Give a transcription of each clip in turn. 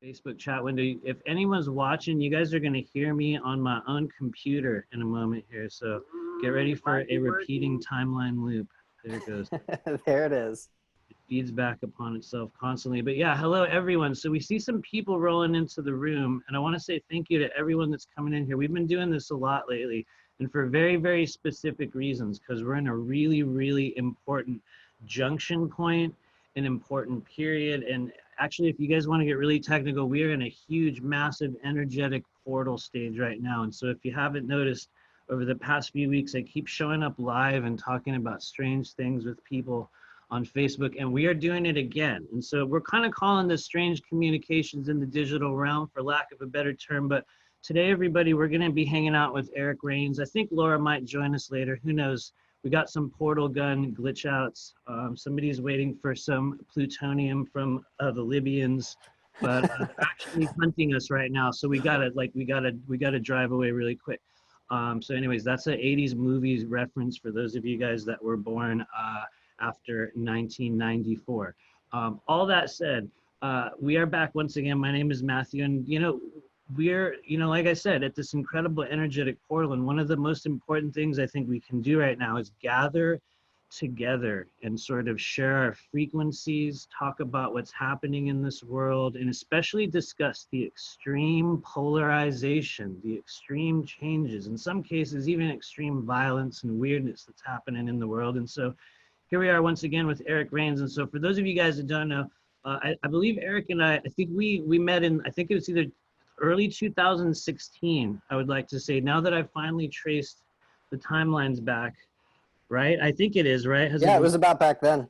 Facebook chat window. If anyone's watching, you guys are going to hear me on my own computer in a moment here. So get ready for a repeating timeline loop. There it goes. There it is. It feeds back upon itself constantly. But yeah, hello everyone. So we see some people rolling into the room, and I want to say thank you to everyone that's coming in here. We've been doing this a lot lately, and for very, very specific reasons, because we're in a really, really important junction point, an important period. And actually, if you guys want to get really technical, we are in a huge, massive energetic portal stage right now. And so if you haven't noticed, over the past few weeks, I keep showing up live and talking about strange things with people on Facebook, and we are doing it again. And so we're kind of calling this strange communications in the digital realm, for lack of a better term. But today, everybody, we're going to be hanging out with Eric Rains. I think Laura might join us later. Who knows? We got some portal gun glitch outs. Somebody's waiting for some plutonium from the Libyans, but actually hunting us right now. So we gotta drive away really quick. So anyways, that's an 80s movies reference for those of you guys that were born after 1994. All that said, we are back once again. My name is Matthew, and we're, like I said, at this incredible energetic portal. And one of the most important things I think we can do right now is gather together and sort of share our frequencies, talk about what's happening in this world, and especially discuss the extreme polarization, the extreme changes, in some cases, even extreme violence and weirdness that's happening in the world. And so here we are once again with Eric Rains. And so for those of you guys that don't know, I believe Eric and I think we met in, I think it was either early 2016, I would like to say, now that I've finally traced the timelines back, right? I think it is, right? Yeah, it was about back then.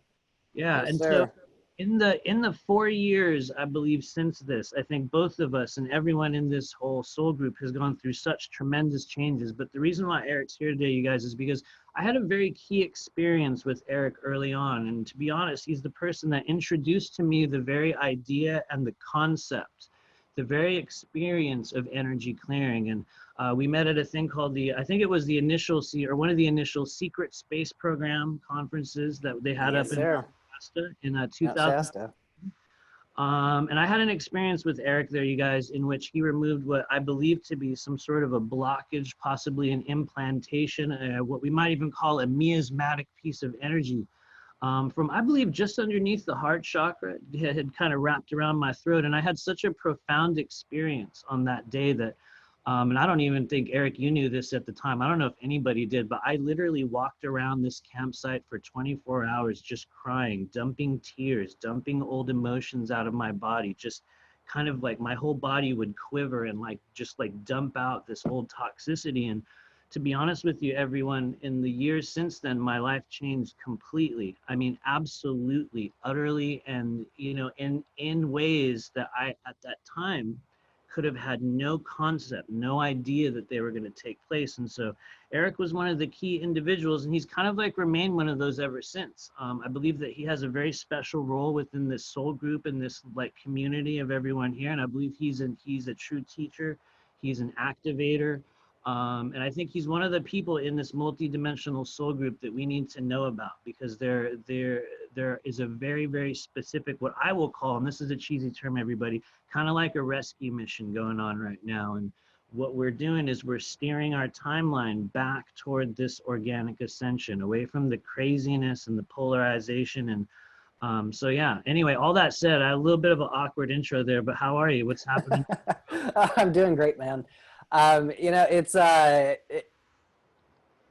Yeah, yes, and sir. So in the 4 years, I believe, since this, I think both of us and everyone in this whole soul group has gone through such tremendous changes. But the reason why Eric's here today, you guys, is because I had a very key experience with Eric early on. And to be honest, he's the person that introduced to me the very idea and the concept, the very experience of energy clearing. And we met at a thing called I think it was the initial one of the initial secret space program conferences that they had up in Shasta in 2000. And I had an experience with Eric there, you guys, in which he removed what I believe to be some sort of a blockage, possibly an implantation, what we might even call a miasmatic piece of energy. From, I believe, just underneath the heart chakra, had kind of wrapped around my throat. And I had such a profound experience on that day that, and I don't even think, Eric, you knew this at the time. I don't know if anybody did, but I literally walked around this campsite for 24 hours just crying, dumping tears, dumping old emotions out of my body, just kind of like my whole body would quiver and just dump out this old toxicity. And to be honest with you, everyone, in the years since then, my life changed completely. I mean, absolutely, utterly, and in ways that I, at that time, could have had no concept, no idea that they were going to take place. And so Eric was one of the key individuals, and he's kind of remained one of those ever since. I believe that he has a very special role within this soul group and this community of everyone here. And I believe he's a true teacher. He's an activator. And I think he's one of the people in this multidimensional soul group that we need to know about, because there is a very, very specific, what I will call, and this is a cheesy term, everybody, kind of like a rescue mission going on right now. And what we're doing is we're steering our timeline back toward this organic ascension, away from the craziness and the polarization. And so yeah, anyway, all that said, I had a little bit of an awkward intro there, but how are you? What's happening? I'm doing great, man. It's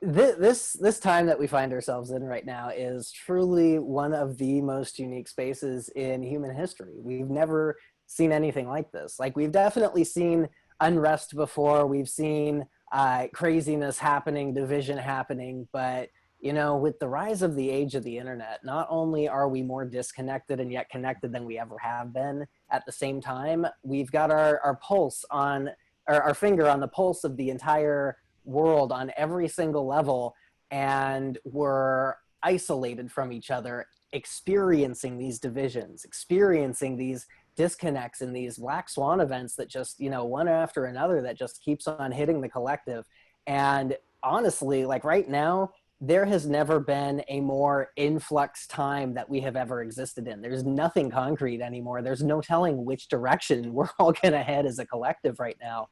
this time that we find ourselves in right now is truly one of the most unique spaces in human history. We've never seen anything like this. We've definitely seen unrest before. We've seen craziness happening, division happening, but with the rise of the age of the internet, not only are we more disconnected and yet connected than we ever have been, at the same time, we've got our pulse on, our finger on the pulse of the entire world on every single level, and we're isolated from each other, experiencing these divisions, experiencing these disconnects and these black swan events that just, one after another, that just keeps on hitting the collective. And honestly, right now, there has never been a more influx time that we have ever existed in. There's nothing concrete anymore. There's no telling which direction we're all going to head as a collective right now,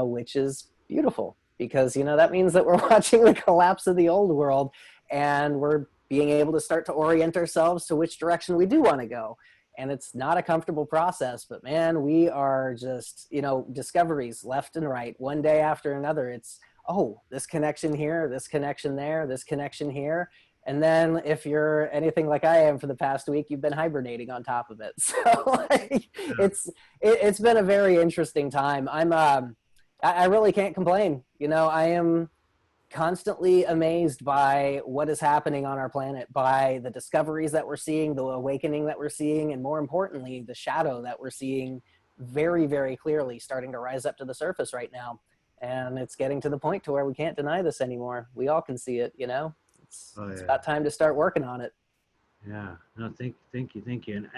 which is beautiful because, you know, that means that we're watching the collapse of the old world and we're being able to start to orient ourselves to which direction we do want to go. And it's not a comfortable process, but man, we are just, you know, discoveries left and right, one day after another. It's, oh, this connection here, this connection there, this connection here. And then if you're anything like I am for the past week, you've been hibernating on top of it. So like, it's been a very interesting time. I really can't complain. You know, I am constantly amazed by what is happening on our planet, by the discoveries that we're seeing, the awakening that we're seeing, and more importantly, the shadow that we're seeing very, very clearly starting to rise up to the surface right now. And it's getting to the point to where we can't deny this anymore. We all can see it, you know? It's about time to start working on it. Yeah, no, thank you. And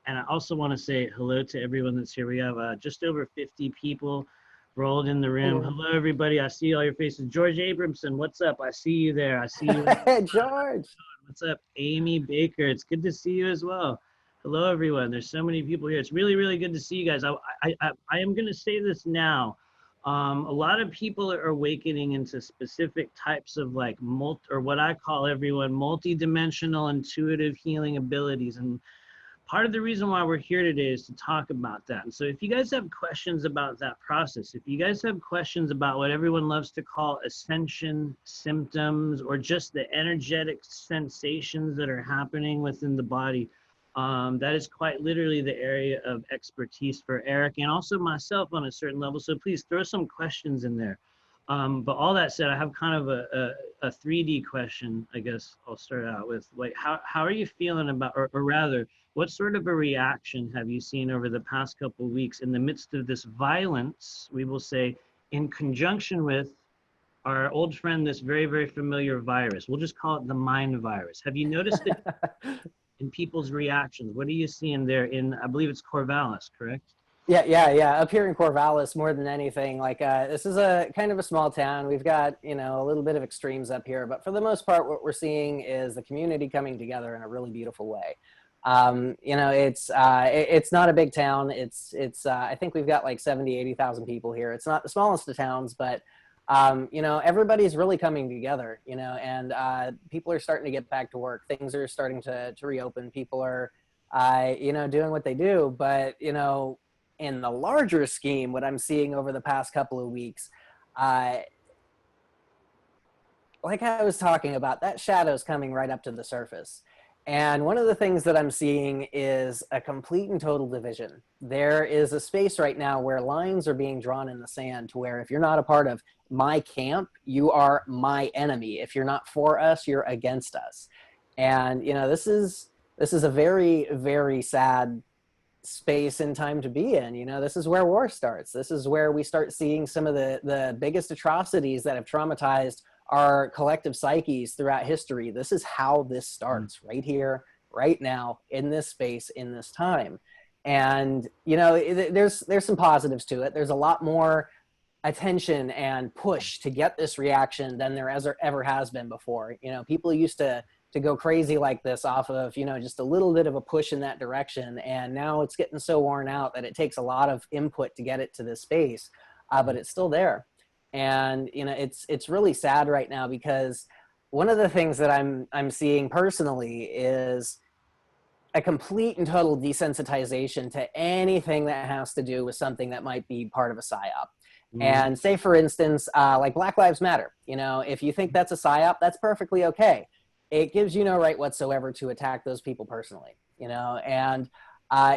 I also want to say hello to everyone that's here. We have just over 50 people rolled in the room. Hello, everybody. I see all your faces. George Abramson, what's up? I see you there. I see you. Hey, George. What's up? Amy Baker, it's good to see you as well. Hello, everyone. There's so many people here. It's really, really good to see you guys. I am going to say this now. A lot of people are awakening into specific types of like or what I call everyone multidimensional intuitive healing abilities. And part of the reason why we're here today is to talk about that. And so if you guys have questions about that process, if you guys have questions about what everyone loves to call ascension symptoms or just the energetic sensations that are happening within the body, that is quite literally the area of expertise for Eric and also myself on a certain level. So please throw some questions in there. But all that said, I have kind of a 3D question, I guess I'll start out with. Like, how are you feeling about, or rather, what sort of a reaction have you seen over the past couple of weeks in the midst of this violence, we will say, in conjunction with our old friend, this very, very familiar virus? We'll just call it the mind virus. Have you noticed it in people's reactions? What are you seeing there in, I believe it's Corvallis, correct? Yeah. Up here in Corvallis, more than anything, like this is a kind of a small town. We've got, you know, a little bit of extremes up here, but for the most part, what we're seeing is the community coming together in a really beautiful way. You know, it's not a big town. I think we've got like 70, 80,000 people here. It's not the smallest of towns, but you know, everybody's really coming together, you know, and people are starting to get back to work. Things are starting to reopen. People are, you know, doing what they do. But, you know, in the larger scheme, what I'm seeing over the past couple of weeks, like I was talking about, that shadow's coming right up to the surface. And one of the things that I'm seeing is a complete and total division. There is a space right now where lines are being drawn in the sand to where if you're not a part of my camp, you are my enemy. If you're not for us, you're against us. And, you know, this is a very, very sad space and time to be in. You know, this is where war starts. This is where we start seeing some of the biggest atrocities that have traumatized our collective psyches throughout history. This is how this starts, right here, right now, in this space, in this time. And, you know, there's some positives to it. There's a lot more attention and push to get this reaction than there ever has been before. You know, people used to go crazy like this off of, you know, just a little bit of a push in that direction. And now it's getting so worn out that it takes a lot of input to get it to this space, but it's still there. And, you know, it's really sad right now because one of the things that I'm seeing personally is a complete and total desensitization to anything that has to do with something that might be part of a psyop. And say, for instance, like Black Lives Matter, you know, if you think that's a psyop, that's perfectly okay. It gives you no right whatsoever to attack those people personally, you know, and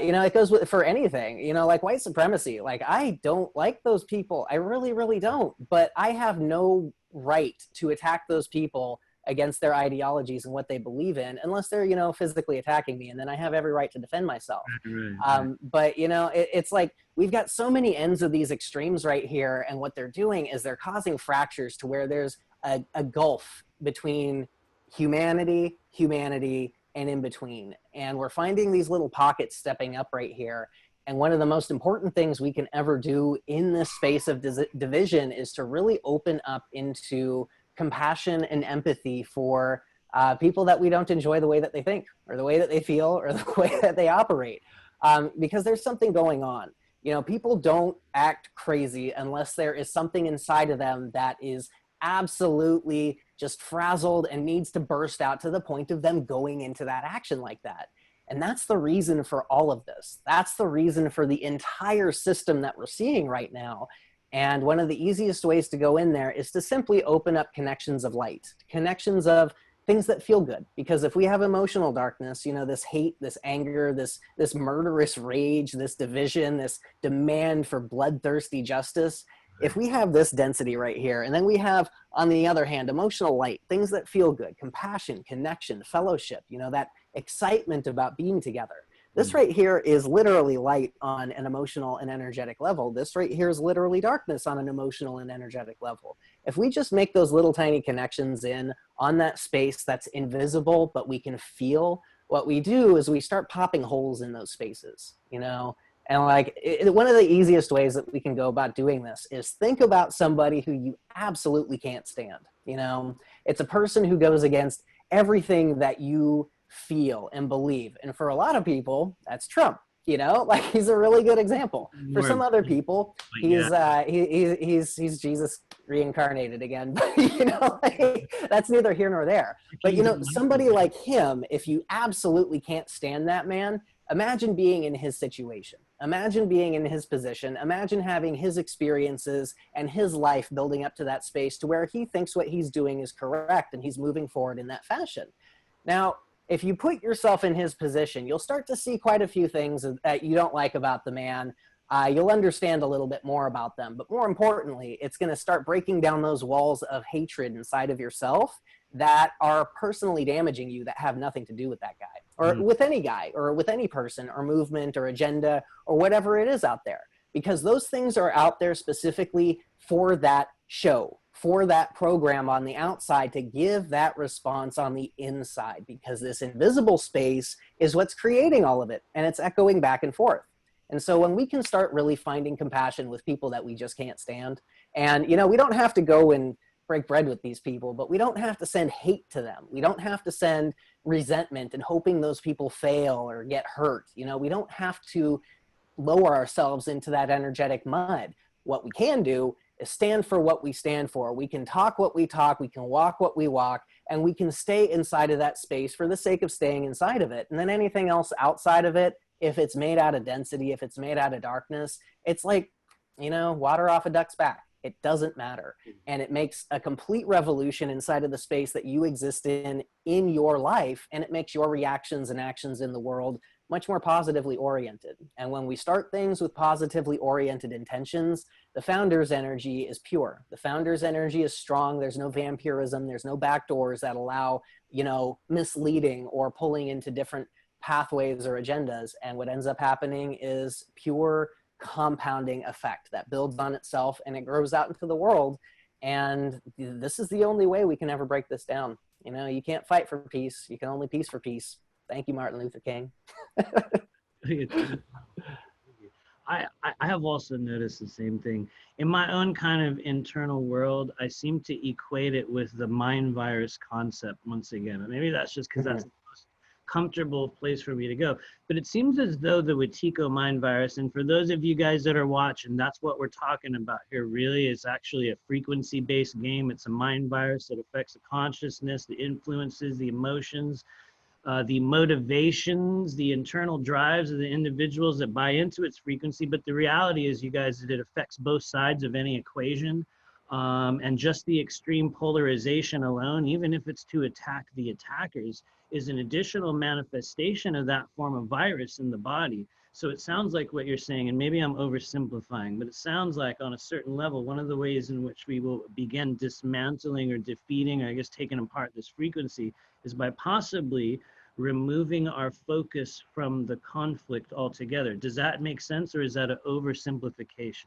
you know, it goes for anything, you know, like white supremacy. Like, I don't like those people. I really, really don't. But I have no right to attack those people against their ideologies and what they believe in, unless they're, you know, physically attacking me. And then I have every right to defend myself. Right. But, you know, it's like we've got so many ends of these extremes right here. And what they're doing is they're causing fractures to where there's a gulf between humanity, and in between. And we're finding these little pockets stepping up right here. And one of the most important things we can ever do in this space of division is to really open up into compassion and empathy for people that we don't enjoy the way that they think or the way that they feel or the way that they operate, because there's something going on. You know, people don't act crazy unless there is something inside of them that is absolutely just frazzled and needs to burst out to the point of them going into that action like that. And that's the reason for all of this. That's the reason for the entire system that we're seeing right now. And one of the easiest ways to go in there is to simply open up connections of light, connections of things that feel good. Because if we have emotional darkness, you know, this hate, this anger, this murderous rage, this division, this demand for bloodthirsty justice, if we have this density right here, and then we have, on the other hand, emotional light, things that feel good, compassion, connection, fellowship, you know, that excitement about being together. This right here is literally light on an emotional and energetic level. This right here is literally darkness on an emotional and energetic level. If we just make those little tiny connections in on that space that's invisible, but we can feel, what we do is we start popping holes in those spaces, you know? And like, one of the easiest ways that we can go about doing this is think about somebody who you absolutely can't stand, you know? It's a person who goes against everything that you feel and believe. And for a lot of people, that's Trump, you know, like he's a really good example. For some other people, he's Jesus reincarnated again, but you know, like, that's neither here nor there. But you know, somebody like him, if you absolutely can't stand that man, imagine being in his situation. Imagine being in his position. Imagine having his experiences and his life building up to that space to where he thinks what he's doing is correct and he's moving forward in that fashion. Now, if you put yourself in his position, you'll start to see quite a few things that you don't like about the man. You'll understand a little bit more about them. But more importantly, it's going to start breaking down those walls of hatred inside of yourself that are personally damaging you, that have nothing to do with that guy, or with any guy, or with any person, or movement, or agenda, or whatever it is out there. Because those things are out there specifically for that show, for that program on the outside to give that response on the inside, because this invisible space is what's creating all of it, and it's echoing back and forth. And so when we can start really finding compassion with people that we just can't stand, and you know, we don't have to go and break bread with these people, but we don't have to send hate to them. We don't have to send resentment and hoping those people fail or get hurt. You know, we don't have to lower ourselves into that energetic mud. What we can do is stand for what we stand for. We can talk what we talk, we can walk what we walk, and we can stay inside of that space for the sake of staying inside of it. And then anything else outside of it, if it's made out of density, if it's made out of darkness, it's like, you know, water off a duck's back. It doesn't matter. And it makes a complete revolution inside of the space that you exist in your life, and it makes your reactions and actions in the world much more positively oriented. And when we start things with positively oriented intentions, the founder's energy is pure. The founder's energy is strong. There's no vampirism. There's no backdoors that allow, you know, misleading or pulling into different pathways or agendas. And what ends up happening is pure compounding effect that builds on itself and it grows out into the world. And this is the only way we can ever break this down. You know, you can't fight for peace. You can only peace for peace. Thank you, Martin Luther King. I have also noticed the same thing. In my own kind of internal world, I seem to equate it with the mind virus concept once again. And maybe that's just because that's the most comfortable place for me to go. But it seems as though the Wetiko mind virus, and for those of you guys that are watching, that's what we're talking about here really. It's actually a frequency-based game. It's a mind virus that affects the consciousness, the influences, the emotions, the motivations, the internal drives of the individuals that buy into its frequency. But the reality is, you guys, that it affects both sides of any equation. And just the extreme polarization alone, even if it's to attack the attackers, is an additional manifestation of that form of virus in the body. So it sounds like what you're saying, and maybe I'm oversimplifying, but it sounds like on a certain level, one of the ways in which we will begin dismantling or defeating, or I guess taking apart this frequency, is by possibly removing our focus from the conflict altogether. Does that make sense, or is that an oversimplification?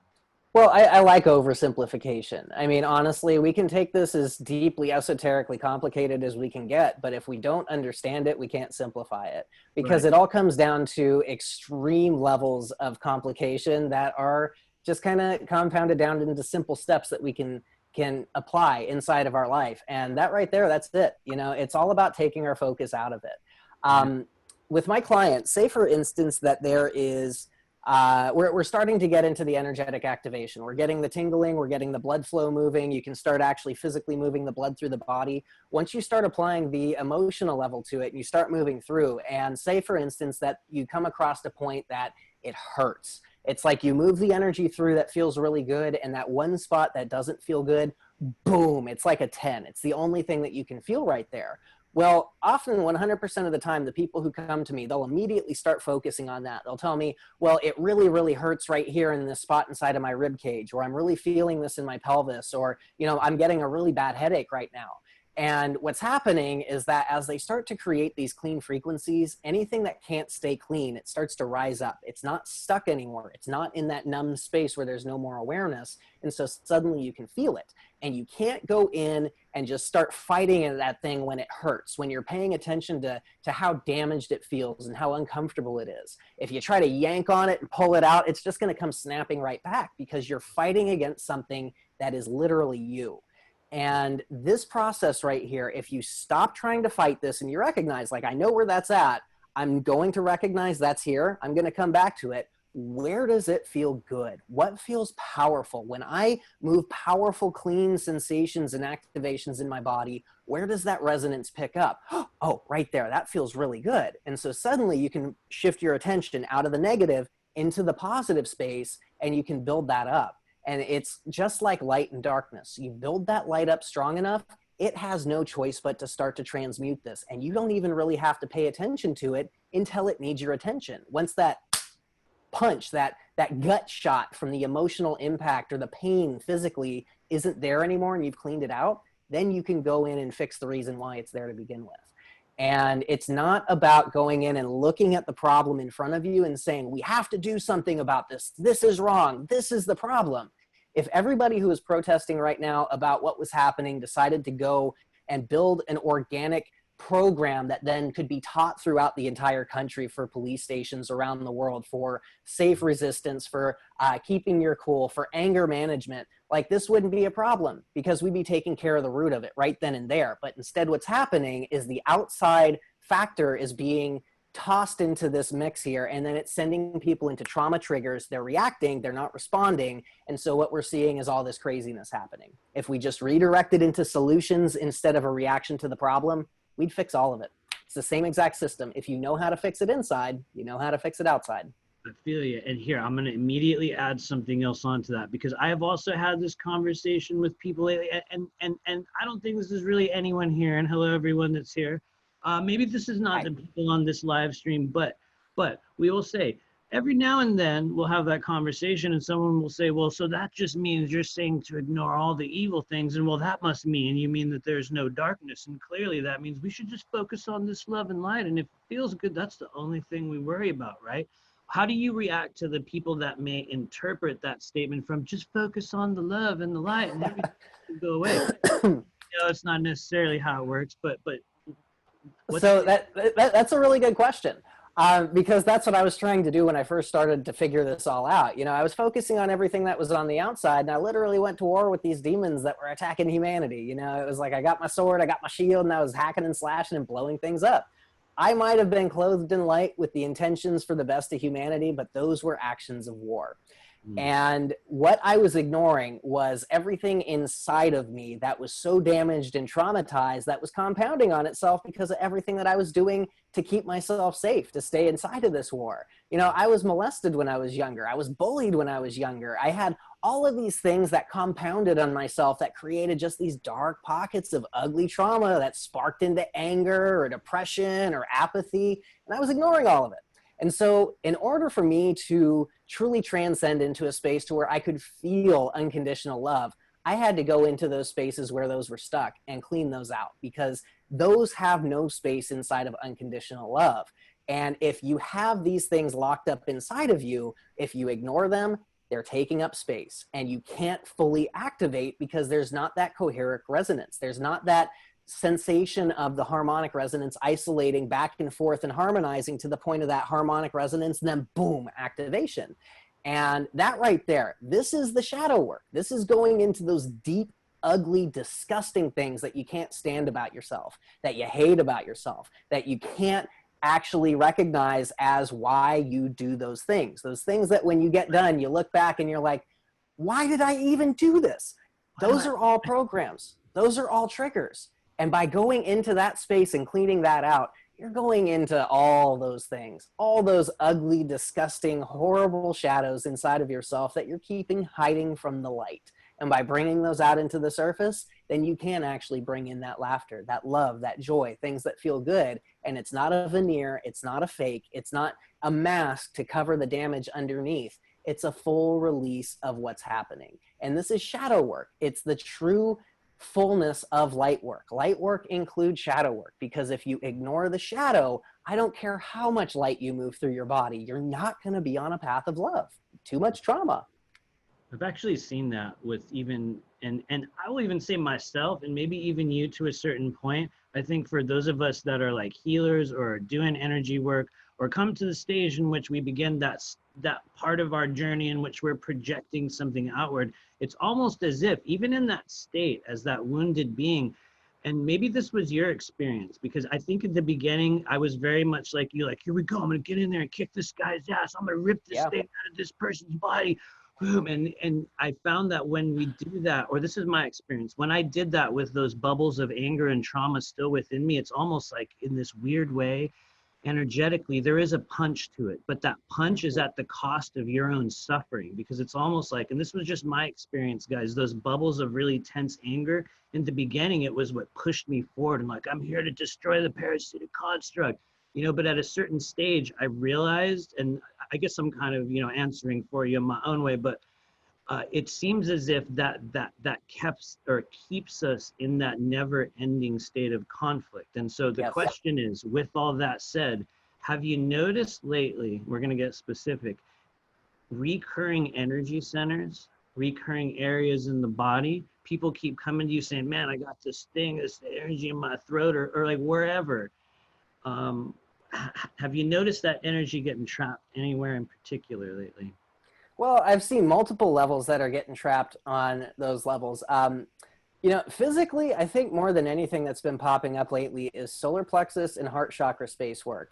Well, I like oversimplification. I mean, honestly, we can take this as deeply esoterically complicated as we can get, but if we don't understand it, we can't simplify it, because it all comes down to extreme levels of complication that are just kind of compounded down into simple steps that we can can apply inside of our life. And that right there, that's it. You know, it's all about taking our focus out of it. With my clients, say for instance that there is, we're starting to get into the energetic activation. We're getting the tingling, we're getting the blood flow moving. You can start actually physically moving the blood through the body. Once you start applying the emotional level to it and you start moving through, and say for instance that you come across a point that it hurts. It's like you move the energy through that feels really good, and that one spot that doesn't feel good, boom, it's like a 10. It's the only thing that you can feel right there. Well, often 100% of the time, the people who come to me, they'll immediately start focusing on that. They'll tell me, well, it really, really hurts right here in this spot inside of my rib cage, or I'm really feeling this in my pelvis, or, you know, I'm getting a really bad headache right now. And what's happening is that as they start to create these clean frequencies, anything that can't stay clean, it starts to rise up. It's not stuck anymore. It's not in that numb space where there's no more awareness. And so suddenly you can feel it. And you can't go in and just start fighting at that thing when it hurts, when you're paying attention to how damaged it feels and how uncomfortable it is. If you try to yank on it and pull it out, it's just going to come snapping right back because you're fighting against something that is literally you. And this process right here, if you stop trying to fight this and you recognize, like, I know where that's at, I'm going to recognize that's here, I'm going to come back to it. Where does it feel good? What feels powerful? When I move powerful, clean sensations and activations in my body, where does that resonance pick up? Oh, right there, that feels really good. And so suddenly you can shift your attention out of the negative into the positive space, and you can build that up. And it's just like light and darkness. You build that light up strong enough, it has no choice but to start to transmute this. And you don't even really have to pay attention to it until it needs your attention. Once that punch, that gut shot from the emotional impact or the pain physically isn't there anymore and you've cleaned it out, then you can go in and fix the reason why it's there to begin with. And it's not about going in and looking at the problem in front of you and saying, we have to do something about this. This is wrong. This is the problem. If everybody who is protesting right now about what was happening decided to go and build an organic program that then could be taught throughout the entire country for police stations around the world, for safe resistance, for keeping your cool, for anger management, like, this wouldn't be a problem because we'd be taking care of the root of it right then and there. But instead what's happening is the outside factor is being tossed into this mix here, and then it's sending people into trauma triggers. They're reacting, they're not responding. And so what we're seeing is all this craziness happening. If we just redirected into solutions instead of a reaction to the problem, we'd fix all of it. It's the same exact system. If you know how to fix it inside, you know how to fix it outside. I feel you. And here, I'm going to immediately add something else onto that, because I have also had this conversation with people lately, and I don't think this is really anyone here. And hello, everyone that's here. Maybe this is not the people on this live stream, but we will say, every now and then we'll have that conversation and someone will say, well, so that just means you're saying to ignore all the evil things. And well, that must mean you mean that there's no darkness. And clearly that means we should just focus on this love and light. And if it feels good, that's the only thing we worry about, right? How do you react to the people that may interpret that statement from just focus on the love and the light and everything will go away? It's not necessarily how it works, but so that's a really good question. Because that's what I was trying to do when I first started to figure this all out. You know, I was focusing on everything that was on the outside, and I literally went to war with these demons that were attacking humanity. You know, it was like I got my sword, I got my shield, and I was hacking and slashing and blowing things up. I might have been clothed in light with the intentions for the best of humanity, but those were actions of war. And what I was ignoring was everything inside of me that was so damaged and traumatized that was compounding on itself because of everything that I was doing to keep myself safe, to stay inside of this war. You know, I was molested when I was younger. I was bullied when I was younger. I had all of these things that compounded on myself that created just these dark pockets of ugly trauma that sparked into anger or depression or apathy. And I was ignoring all of it. And so in order for me to truly transcend into a space to where I could feel unconditional love, I had to go into those spaces where those were stuck and clean those out, because those have no space inside of unconditional love. And if you have these things locked up inside of you, if you ignore them, they're taking up space and you can't fully activate because there's not that coherent resonance. There's not that sensation of the harmonic resonance isolating back and forth and harmonizing to the point of that harmonic resonance, and then boom, activation. And that right there, this is the shadow work. This is going into those deep ugly, disgusting things that you can't stand about yourself, that you hate about yourself, that you can't actually recognize as why you do those things that when you get done, you look back and you're like, why did I even do this? Those are all programs. Those are all triggers. And by going into that space and cleaning that out, you're going into all those things, all those ugly, disgusting, horrible shadows inside of yourself that you're keeping hiding from the light. And by bringing those out into the surface, then you can actually bring in that laughter, that love, that joy, things that feel good. And it's not a veneer, it's not a fake, it's not a mask to cover the damage underneath. It's a full release of what's happening. And this is shadow work. It's the true fullness of light work. Light work includes shadow work, because if you ignore the shadow, I don't care how much light you move through your body, you're not going to be on a path of love. Too much trauma. I've actually seen that with even, and I will even say myself, and maybe even you to a certain point. I think for those of us that are like healers or doing energy work, or come to the stage in which we begin that part of our journey in which we're projecting something outward, it's almost as if, even in that state, as that wounded being, and maybe this was your experience, because I think at the beginning, I was very much like you, like, here we go, I'm gonna get in there and kick this guy's ass, I'm gonna rip this thing out of this person's body, boom. And I found that when we do that, or this is my experience, when I did that with those bubbles of anger and trauma still within me, it's almost like in this weird way, energetically, there is a punch to it, but that punch is at the cost of your own suffering, because it's almost like, and this was just my experience, guys, those bubbles of really tense anger, in the beginning, it was what pushed me forward. And like, I'm here to destroy the parasitic construct, you know, but at a certain stage, I realized, and I guess I'm kind of, you know, answering for you in my own way, but it seems as if that keeps us in that never-ending state of conflict. And so the question is, with all that said, have you noticed lately, we're going to get specific, recurring energy centers, recurring areas in the body? People keep coming to you saying, man, I got this thing, this energy in my throat, or like wherever. Have you noticed that energy getting trapped anywhere in particular lately? Well, I've seen multiple levels that are getting trapped on those levels. You know, physically, I think more than anything that's been popping up lately is solar plexus and heart chakra space work.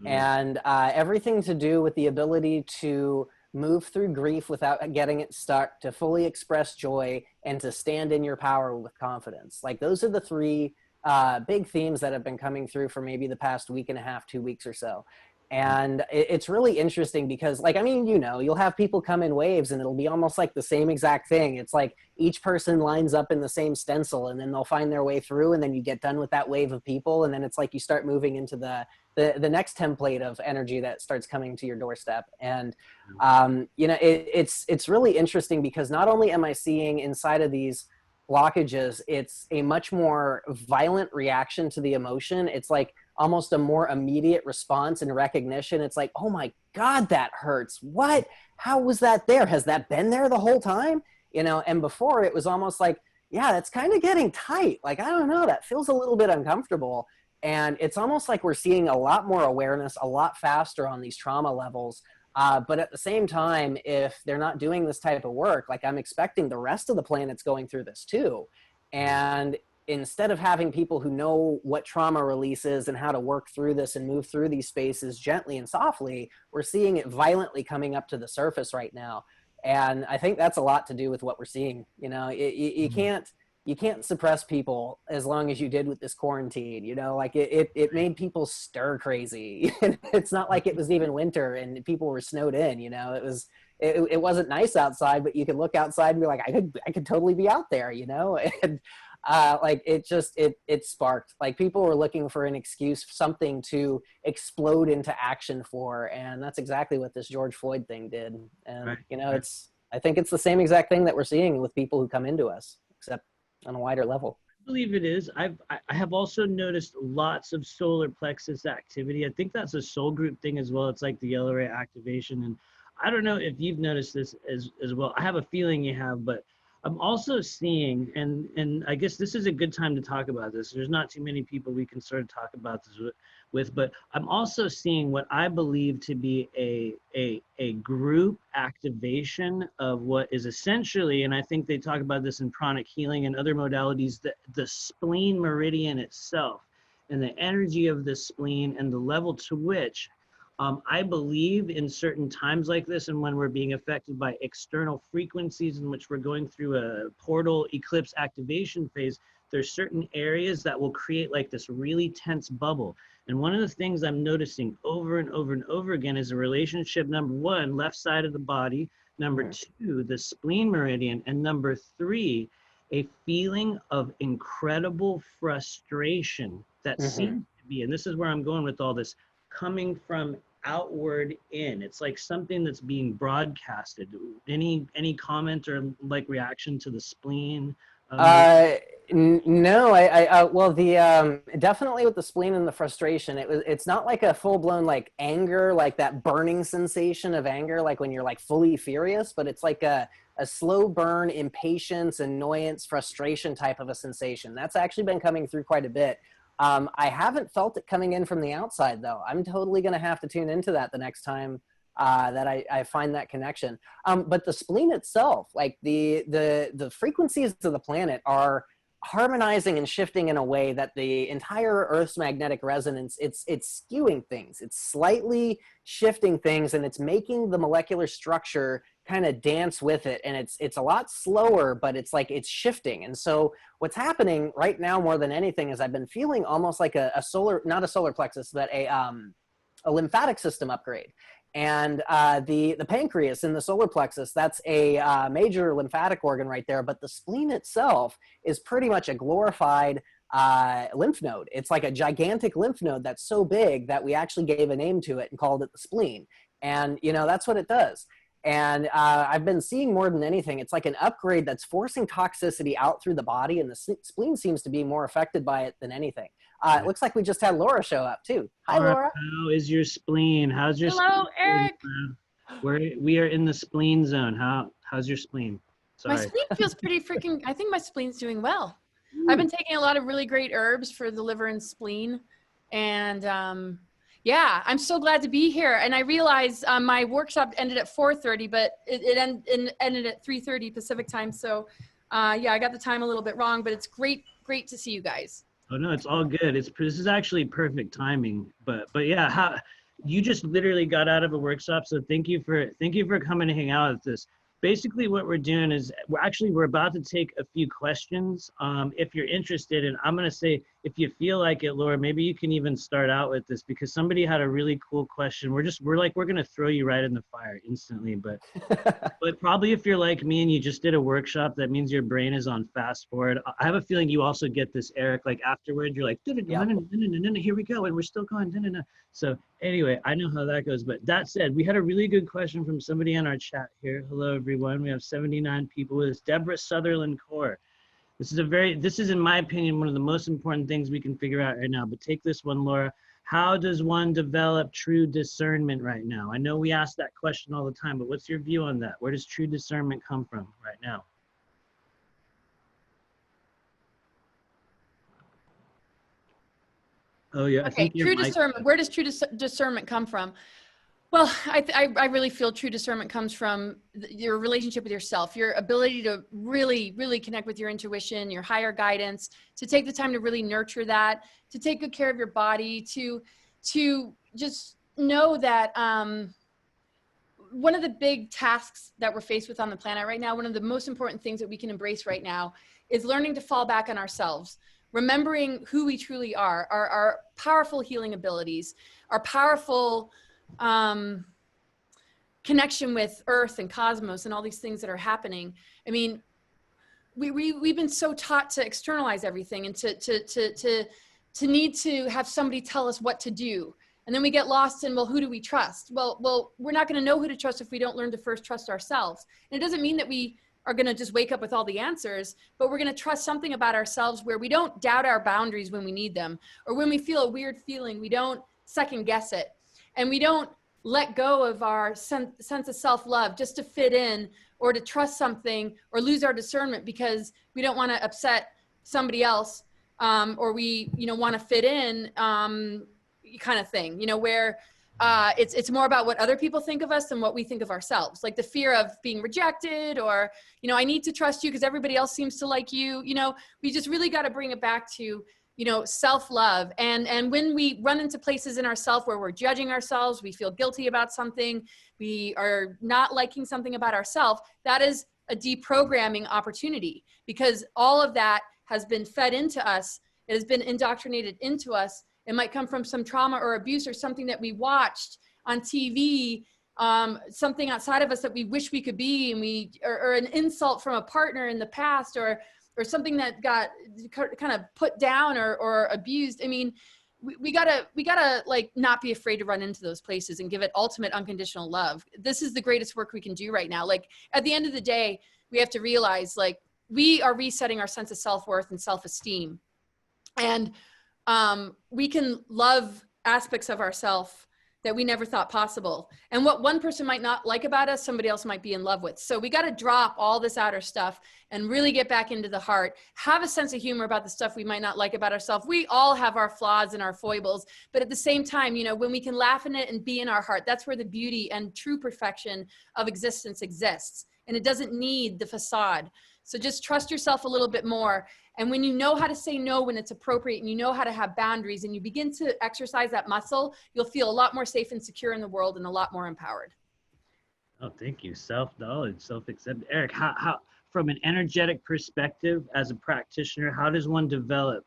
And everything to do with the ability to move through grief without getting it stuck, to fully express joy, and to stand in your power with confidence. Like, those are the three big themes that have been coming through for maybe the past week and a half, 2 weeks or so. And it's really interesting because, like, I mean, you know, you'll have people come in waves and it'll be almost like the same exact thing. It's like each person lines up in the same stencil and then they'll find their way through, and then you get done with that wave of people. And then it's like you start moving into the next template of energy that starts coming to your doorstep. And, you know, it's really interesting because not only am I seeing inside of these blockages, it's a much more violent reaction to the emotion. It's like almost a more immediate response and recognition. It's like, oh my God, that hurts. What? How was that there? Has that been there the whole time? You know, and before it was almost like, yeah, that's kind of getting tight. Like, I don't know, that feels a little bit uncomfortable. And it's almost like we're seeing a lot more awareness, a lot faster on these trauma levels. But at the same time, if they're not doing this type of work, like, I'm expecting the rest of the planet's going through this too. And instead of having people who know what trauma release is and how to work through this and move through these spaces gently and softly, we're seeing it violently coming up to the surface right now. And I think that's a lot to do with what we're seeing. You know, you can't suppress people as long as you did with this quarantine. You know, like it made people stir crazy. It's not like it was even winter and people were snowed in. You know, it wasn't nice outside, but you could look outside and be like, I could totally be out there. You know, and like it sparked, like, people were looking for an excuse, something to explode into action for, and that's exactly what this George Floyd thing did. And you know, I think it's the same exact thing that we're seeing with people who come into us, except on a wider level. I believe it is. I have also noticed lots of solar plexus activity. I think that's a soul group thing as well. It's like the yellow ray activation, and I don't know if you've noticed this as well. I have a feeling you have, but I'm also seeing, and I guess this is a good time to talk about this. There's not too many people we can sort of talk about this with, with, but I'm also seeing what I believe to be a group activation of what is essentially, and I think they talk about this in pranic healing and other modalities, the spleen meridian itself and the energy of the spleen and the level to which I believe in certain times like this, and when we're being affected by external frequencies in which we're going through a portal eclipse activation phase, there's certain areas that will create like this really tense bubble. And one of the things I'm noticing over and over and over again is a relationship, number one, left side of the body, number two, the spleen meridian, and number three, a feeling of incredible frustration that seems to be, and this is where I'm going with all this, coming from outward in. It's like something that's being broadcasted. Any comment or like reaction to the spleen? No, well, the definitely with the spleen and the frustration, it's not like a full-blown like anger, like that burning sensation of anger, like when you're like fully furious, but it's like a slow burn, impatience, annoyance, frustration type of a sensation. That's actually been coming through quite a bit. I haven't felt it coming in from the outside though. I'm totally going to have to tune into that the next time that I find that connection. But the spleen itself, like the frequencies of the planet are harmonizing and shifting in a way that the entire Earth's magnetic resonance, it's skewing things. It's slightly shifting things, and it's making the molecular structure kind of dance with it. And it's a lot slower, but it's like it's shifting. And so what's happening right now more than anything is I've been feeling almost like a solar, not a solar plexus, but a lymphatic system upgrade. And the pancreas in the solar plexus, that's a major lymphatic organ right there. But the spleen itself is pretty much a glorified lymph node. It's like a gigantic lymph node that's so big that we actually gave a name to it and called it the spleen. And, you know, that's what it does. And I've been seeing more than anything, it's like an upgrade that's forcing toxicity out through the body, and the spleen seems to be more affected by it than anything. It looks like we just had Laura show up too. Hi, Laura. How is your spleen? How's your Hello, spleen? Eric. We are in the spleen zone. How's your spleen? Sorry. My spleen feels pretty freaking, I think my spleen's doing well. I've been taking a lot of really great herbs for the liver and spleen. And yeah, I'm so glad to be here. And I realized my workshop ended at 4:30, but it ended at 3:30 Pacific time. So yeah, I got the time a little bit wrong, but it's great to see you guys. Oh no, it's all good. This is actually perfect timing. But yeah, you just literally got out of a workshop, so thank you for coming to hang out with us. Basically what we're doing is we're about to take a few questions if you're interested, and I'm going to say, if you feel like it, Laura, maybe you can even start out with this, because somebody had a really cool question. We're going to throw you right in the fire instantly, but probably if you're like me and you just did a workshop, that means your brain is on fast forward. I have a feeling you also get this, Eric, like afterward you're like, here we go, and we're still going. So anyway, I know how that goes. But that said, we had a really good question from somebody in our chat here. Hello everyone, we have 79 people with us. Deborah Sutherland Core. This is in my opinion one of the most important things we can figure out right now. But take this one, Laura. How does one develop true discernment right now? I know we ask that question all the time, but what's your view on that? Where does true discernment come from right now? Oh yeah. Okay, true discernment. Where does true discernment come from? Well, I really feel true discernment comes from your relationship with yourself, your ability to really connect with your intuition, your higher guidance, to take the time to really nurture that, to take good care of your body, to just know that one of the big tasks that we're faced with on the planet right now, one of the most important things that we can embrace right now is learning to fall back on ourselves. Remembering who we truly are, our powerful healing abilities, our powerful connection with Earth and cosmos and all these things that are happening. I mean, we've been so taught to externalize everything and to need to have somebody tell us what to do. And then we get lost in, well, who do we trust? Well, we're not going to know who to trust if we don't learn to first trust ourselves. And it doesn't mean that we are going to just wake up with all the answers, but we're going to trust something about ourselves where we don't doubt our boundaries when we need them, or when we feel a weird feeling, we don't second guess it. And we don't let go of our sense of self-love just to fit in or to trust something, or lose our discernment because we don't want to upset somebody else, or we want to fit in, kind of thing, you know, where it's more about what other people think of us than what we think of ourselves. Like the fear of being rejected, or, you know, I need to trust you because everybody else seems to like you. You know, we just really got to bring it back to, you know, self-love. And when we run into places in ourself where we're judging ourselves, we feel guilty about something, we are not liking something about ourselves, that is a deprogramming opportunity, because all of that has been fed into us. It has been indoctrinated into us. It might come from some trauma or abuse or something that we watched on TV, something outside of us that we wish we could be, and or an insult from a partner in the past, or something that got kind of put down or abused. I mean, we gotta like not be afraid to run into those places and give it ultimate unconditional love. This is the greatest work we can do right now. Like at the end of the day, we have to realize, like, we are resetting our sense of self-worth and self-esteem. And we can love aspects of ourselves that we never thought possible. And what one person might not like about us, somebody else might be in love with. So we got to drop all this outer stuff and really get back into the heart. Have a sense of humor about the stuff we might not like about ourselves. We all have our flaws and our foibles, but at the same time, you know, when we can laugh in it and be in our heart, that's where the beauty and true perfection of existence exists. And it doesn't need the facade. So just trust yourself a little bit more. And when you know how to say no when it's appropriate, and you know how to have boundaries, and you begin to exercise that muscle, you'll feel a lot more safe and secure in the world, and a lot more empowered. Oh, thank you. Self-knowledge, self-acceptance. Eric, how, from an energetic perspective, as a practitioner, how does one develop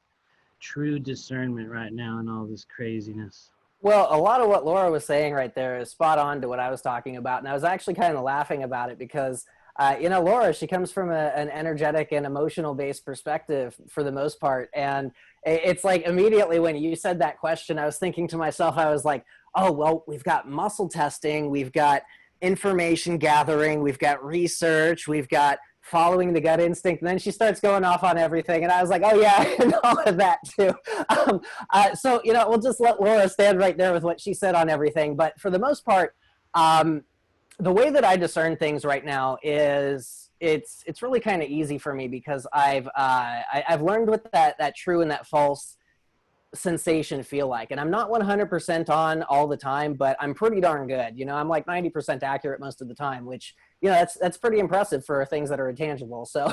true discernment right now in all this craziness? Well, a lot of what Laura was saying right there is spot on to what I was talking about. And I was actually kind of laughing about it because you know, Laura, she comes from an energetic and emotional based perspective for the most part. And it's like immediately when you said that question, I was thinking to myself, I was like, oh, well, we've got muscle testing, we've got information gathering, we've got research, we've got following the gut instinct. And then she starts going off on everything. And I was like, oh yeah, and all of that too. So, you know, we'll just let Laura stand right there with what she said on everything. But for the most part, the way that I discern things right now is it's really kind of easy for me, because I've learned what that true and that false sensation feel like. And I'm not 100% on all the time, but I'm pretty darn good. You know, I'm like 90% accurate most of the time, which, you know, that's pretty impressive for things that are intangible. So,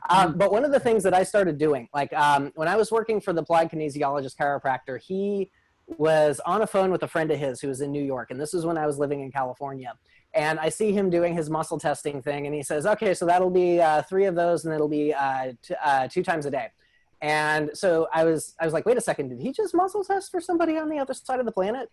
but one of the things that I started doing, like when I was working for the applied kinesiologist chiropractor, he was on a phone with a friend of his who was in New York. And this is when I was living in California. And I see him doing his muscle testing thing. And he says, okay, so that'll be 3 of those, and it'll be 2 times a day. And so I was like, wait a second, did he just muscle test for somebody on the other side of the planet?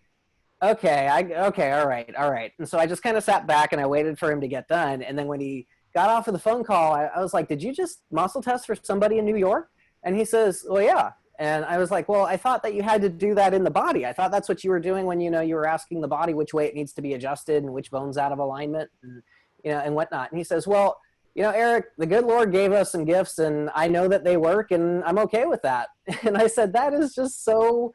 Okay, all right. And so I just kind of sat back and I waited for him to get done. And then when he got off of the phone call, I was like, did you just muscle test for somebody in New York? And he says, well, yeah. And I was like, well, I thought that you had to do that in the body. I thought that's what you were doing when, you know, you were asking the body which way it needs to be adjusted and which bone's out of alignment and, you know, and whatnot. And he says, well, you know, Eric, the good Lord gave us some gifts and I know that they work and I'm okay with that. And I said, that is just so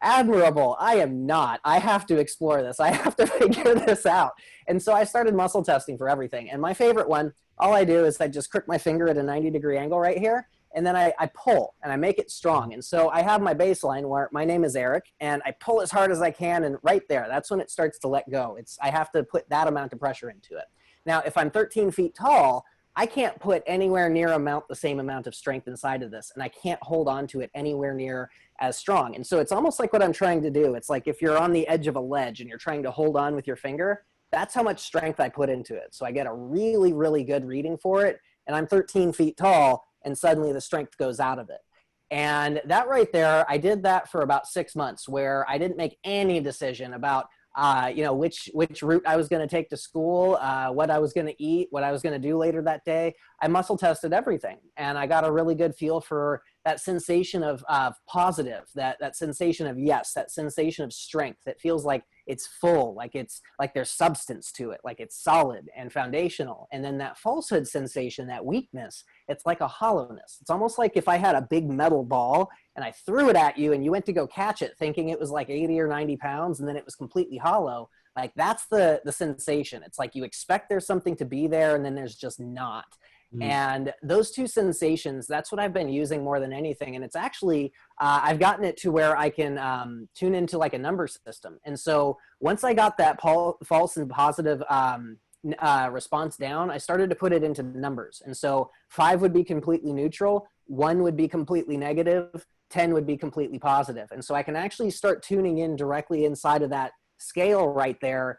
admirable. I am not. I have to explore this. I have to figure this out. And so I started muscle testing for everything. And my favorite one, all I do is I just crook my finger at a 90-degree angle right here. And then I pull and I make it strong. And so I have my baseline where my name is Eric and I pull as hard as I can. And right there, that's when it starts to let go. I have to put that amount of pressure into it. Now, if I'm 13 feet tall, I can't put anywhere near the same amount of strength inside of this. And I can't hold on to it anywhere near as strong. And so it's almost like what I'm trying to do. It's like if you're on the edge of a ledge and you're trying to hold on with your finger, that's how much strength I put into it. So I get a really, really good reading for it. And I'm 13 feet tall. And suddenly the strength goes out of it. And that right there, I did that for about 6 months where I didn't make any decision about, you know, which route I was going to take to school, what I was going to eat, what I was going to do later that day. I muscle tested everything. And I got a really good feel for that sensation of positive, that sensation of yes, that sensation of strength. It feels like it's full, like there's substance to it, like it's solid and foundational. And then that falsehood sensation, that weakness, it's like a hollowness. It's almost like if I had a big metal ball and I threw it at you and you went to go catch it thinking it was like 80 or 90 pounds and then it was completely hollow. Like that's the sensation. It's like you expect there's something to be there and then there's just not. And those two sensations, that's what I've been using more than anything. And it's actually, I've gotten it to where I can tune into like a number system. And so once I got that false and positive response down, I started to put it into numbers. And so 5 would be completely neutral, 1 would be completely negative, 10 would be completely positive. And so I can actually start tuning in directly inside of that scale right there,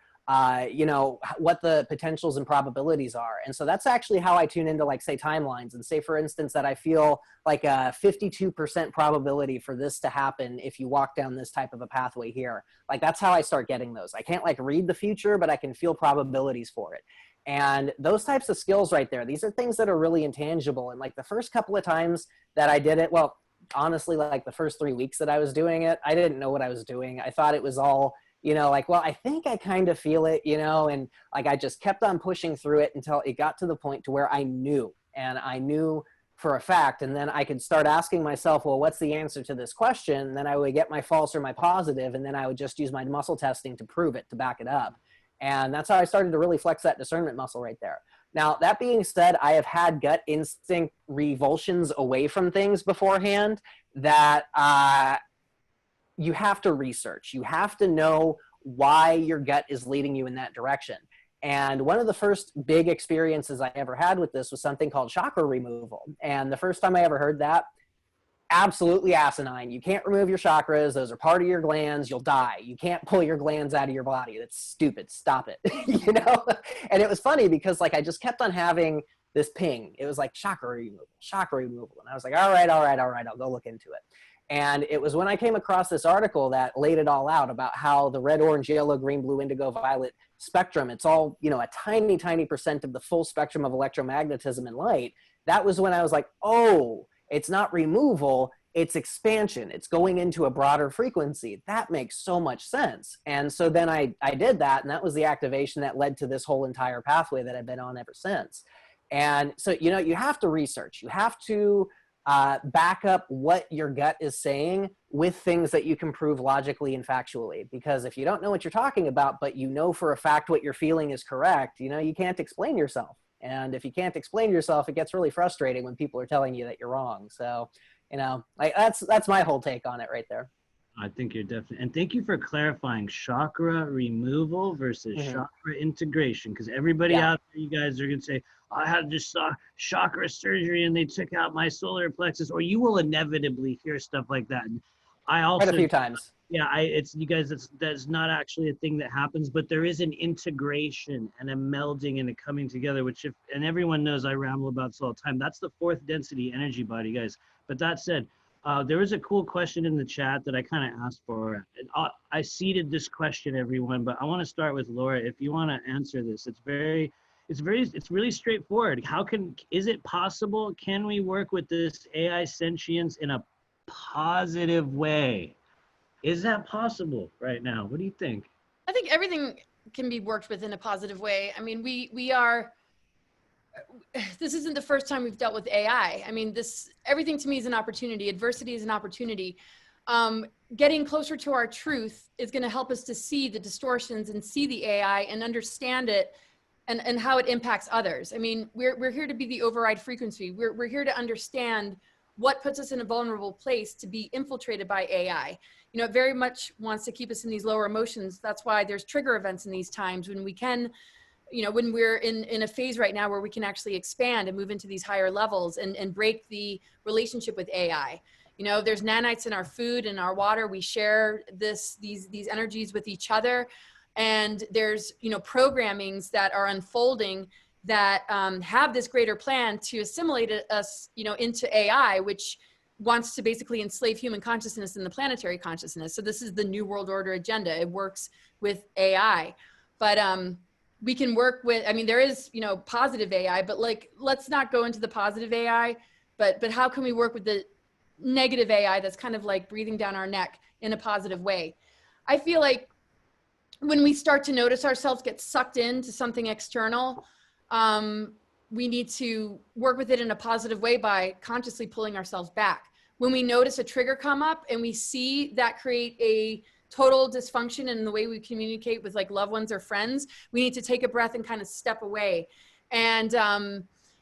you know, what the potentials and probabilities are. And so that's actually how I tune into, like, say, timelines, and say, for instance, that I feel like a 52% probability for this to happen if you walk down this type of a pathway here. Like, that's how I start getting those. I can't like read the future, but I can feel probabilities for it. And those types of skills right there, these are things that are really intangible. And like the first couple of times that I did it, well, honestly, like the first 3 weeks that I was doing it, I didn't know what I was doing. I thought it was all, you know, like, well, I think I kind of feel it, you know, and like I just kept on pushing through it until it got to the point to where I knew, and I knew for a fact. And then I could start asking myself, well, what's the answer to this question? And then I would get my false or my positive, and then I would just use my muscle testing to prove it, to back it up. And that's how I started to really flex that discernment muscle right there. Now, that being said, I have had gut instinct revulsions away from things beforehand that you have to research. You have to know why your gut is leading you in that direction. And one of the first big experiences I ever had with this was something called chakra removal. And the first time I ever heard that, absolutely asinine. You can't remove your chakras. Those are part of your glands. You'll die. You can't pull your glands out of your body. That's stupid. Stop it. You know? And it was funny because like I just kept on having this ping. It was like chakra removal, chakra removal. And I was like, all right, I'll go look into it. And it was when I came across this article that laid it all out about how the red, orange, yellow, green, blue, indigo, violet spectrum, it's all, you know, a tiny, tiny percent of the full spectrum of electromagnetism and light. That was when I was like, oh, it's not removal, it's expansion. It's going into a broader frequency. That makes so much sense. And so then I did that, and that was the activation that led to this whole entire pathway that I've been on ever since. And so, you know, you have to research. You have to back up what your gut is saying with things that you can prove logically and factually. Because if you don't know what you're talking about, but you know for a fact what you're feeling is correct, you know, you can't explain yourself. And if you can't explain yourself, it gets really frustrating when people are telling you that you're wrong. So, you know, like that's my whole take on it right there. I think you're definitely, and thank you for clarifying chakra removal versus chakra integration, because everybody out there, you guys are going to say, I had this chakra surgery and they took out my solar plexus, or you will inevitably hear stuff like that. And I also, quite a few times. Yeah, it's you guys, that's not actually a thing that happens, but there is an integration and a melding and a coming together, which and everyone knows I ramble about this all the time. That's the fourth density energy body, guys. But that said, there was a cool question in the chat that I kind of asked for. I seeded this question, everyone, but I want to start with Laura. If you want to answer this, it's really straightforward. Is it possible? Can we work with this AI sentience in a positive way? Is that possible right now? What do you think? I think everything can be worked with in a positive way. I mean, this isn't the first time we've dealt with AI. I mean, everything to me is an opportunity. Adversity is an opportunity. Getting closer to our truth is going to help us to see the distortions and see the AI and understand it and how it impacts others. I mean, we're here to be the override frequency. We're here to understand what puts us in a vulnerable place to be infiltrated by AI. You know, it very much wants to keep us in these lower emotions. That's why there's trigger events in these times when we can, you know, when we're in a phase right now where we can actually expand and move into these higher levels and break the relationship with AI. You know, there's nanites in our food and our water. We share these energies with each other. And there's, you know, programmings that are unfolding that have this greater plan to assimilate us, you know, into AI, which wants to basically enslave human consciousness and the planetary consciousness. So this is the New World Order agenda. It works with AI, but we can work with, I mean, there is, you know, positive AI, but like, let's not go into the positive AI, but how can we work with the negative AI that's kind of like breathing down our neck in a positive way? I feel like when we start to notice ourselves get sucked into something external, we need to work with it in a positive way by consciously pulling ourselves back. When we notice a trigger come up and we see that create a total dysfunction in the way we communicate with like loved ones or friends, we need to take a breath and kind of step away. And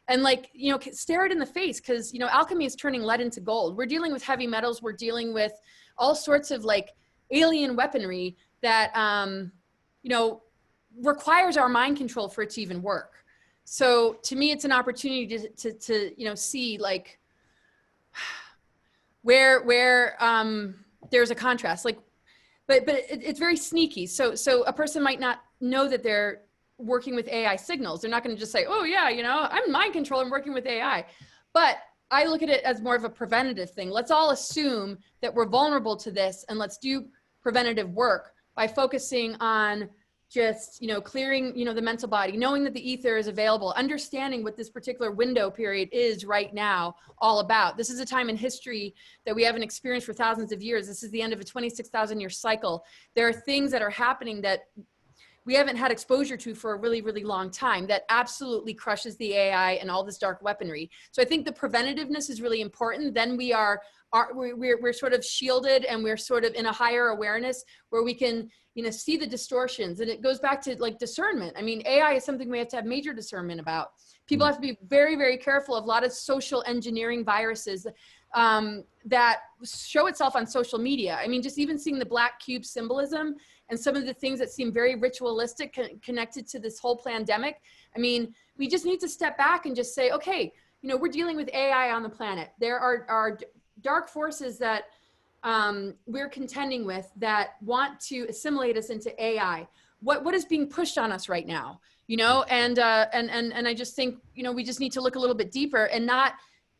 and like, you know, stare it in the face, because, you know, alchemy is turning lead into gold. We're dealing with heavy metals. We're dealing with all sorts of like alien weaponry that, you know, requires our mind control for it to even work. So to me, it's an opportunity to you know, see like where there's a contrast, like, but it's very sneaky. So a person might not know that they're working with AI signals. They're not going to just say, oh yeah, you know, I'm mind control, I'm working with AI. But I look at it as more of a preventative thing. Let's all assume that we're vulnerable to this, and let's do preventative work by focusing on just, you know, clearing, you know, the mental body, knowing that the ether is available, understanding what this particular window period is right now all about. This is a time in history that we haven't experienced for thousands of years. This is the end of a 26,000 year cycle. There are things that are happening that we haven't had exposure to for a really, really long time that absolutely crushes the AI and all this dark weaponry. So I think the preventativeness is really important. Then we're sort of shielded, and we're sort of in a higher awareness where we can, you know, see the distortions. And it goes back to like discernment. I mean, AI is something we have to have major discernment about. People have to be very, very careful of a lot of social engineering viruses that show itself on social media. I mean, just even seeing the black cube symbolism and some of the things that seem very ritualistic connected to this whole pandemic. I mean, we just need to step back and just say, okay, you know, we're dealing with AI on the planet. There are dark forces that we're contending with that want to assimilate us into AI. What is being pushed on us right now? You know, and I just think, you know, we just need to look a little bit deeper and not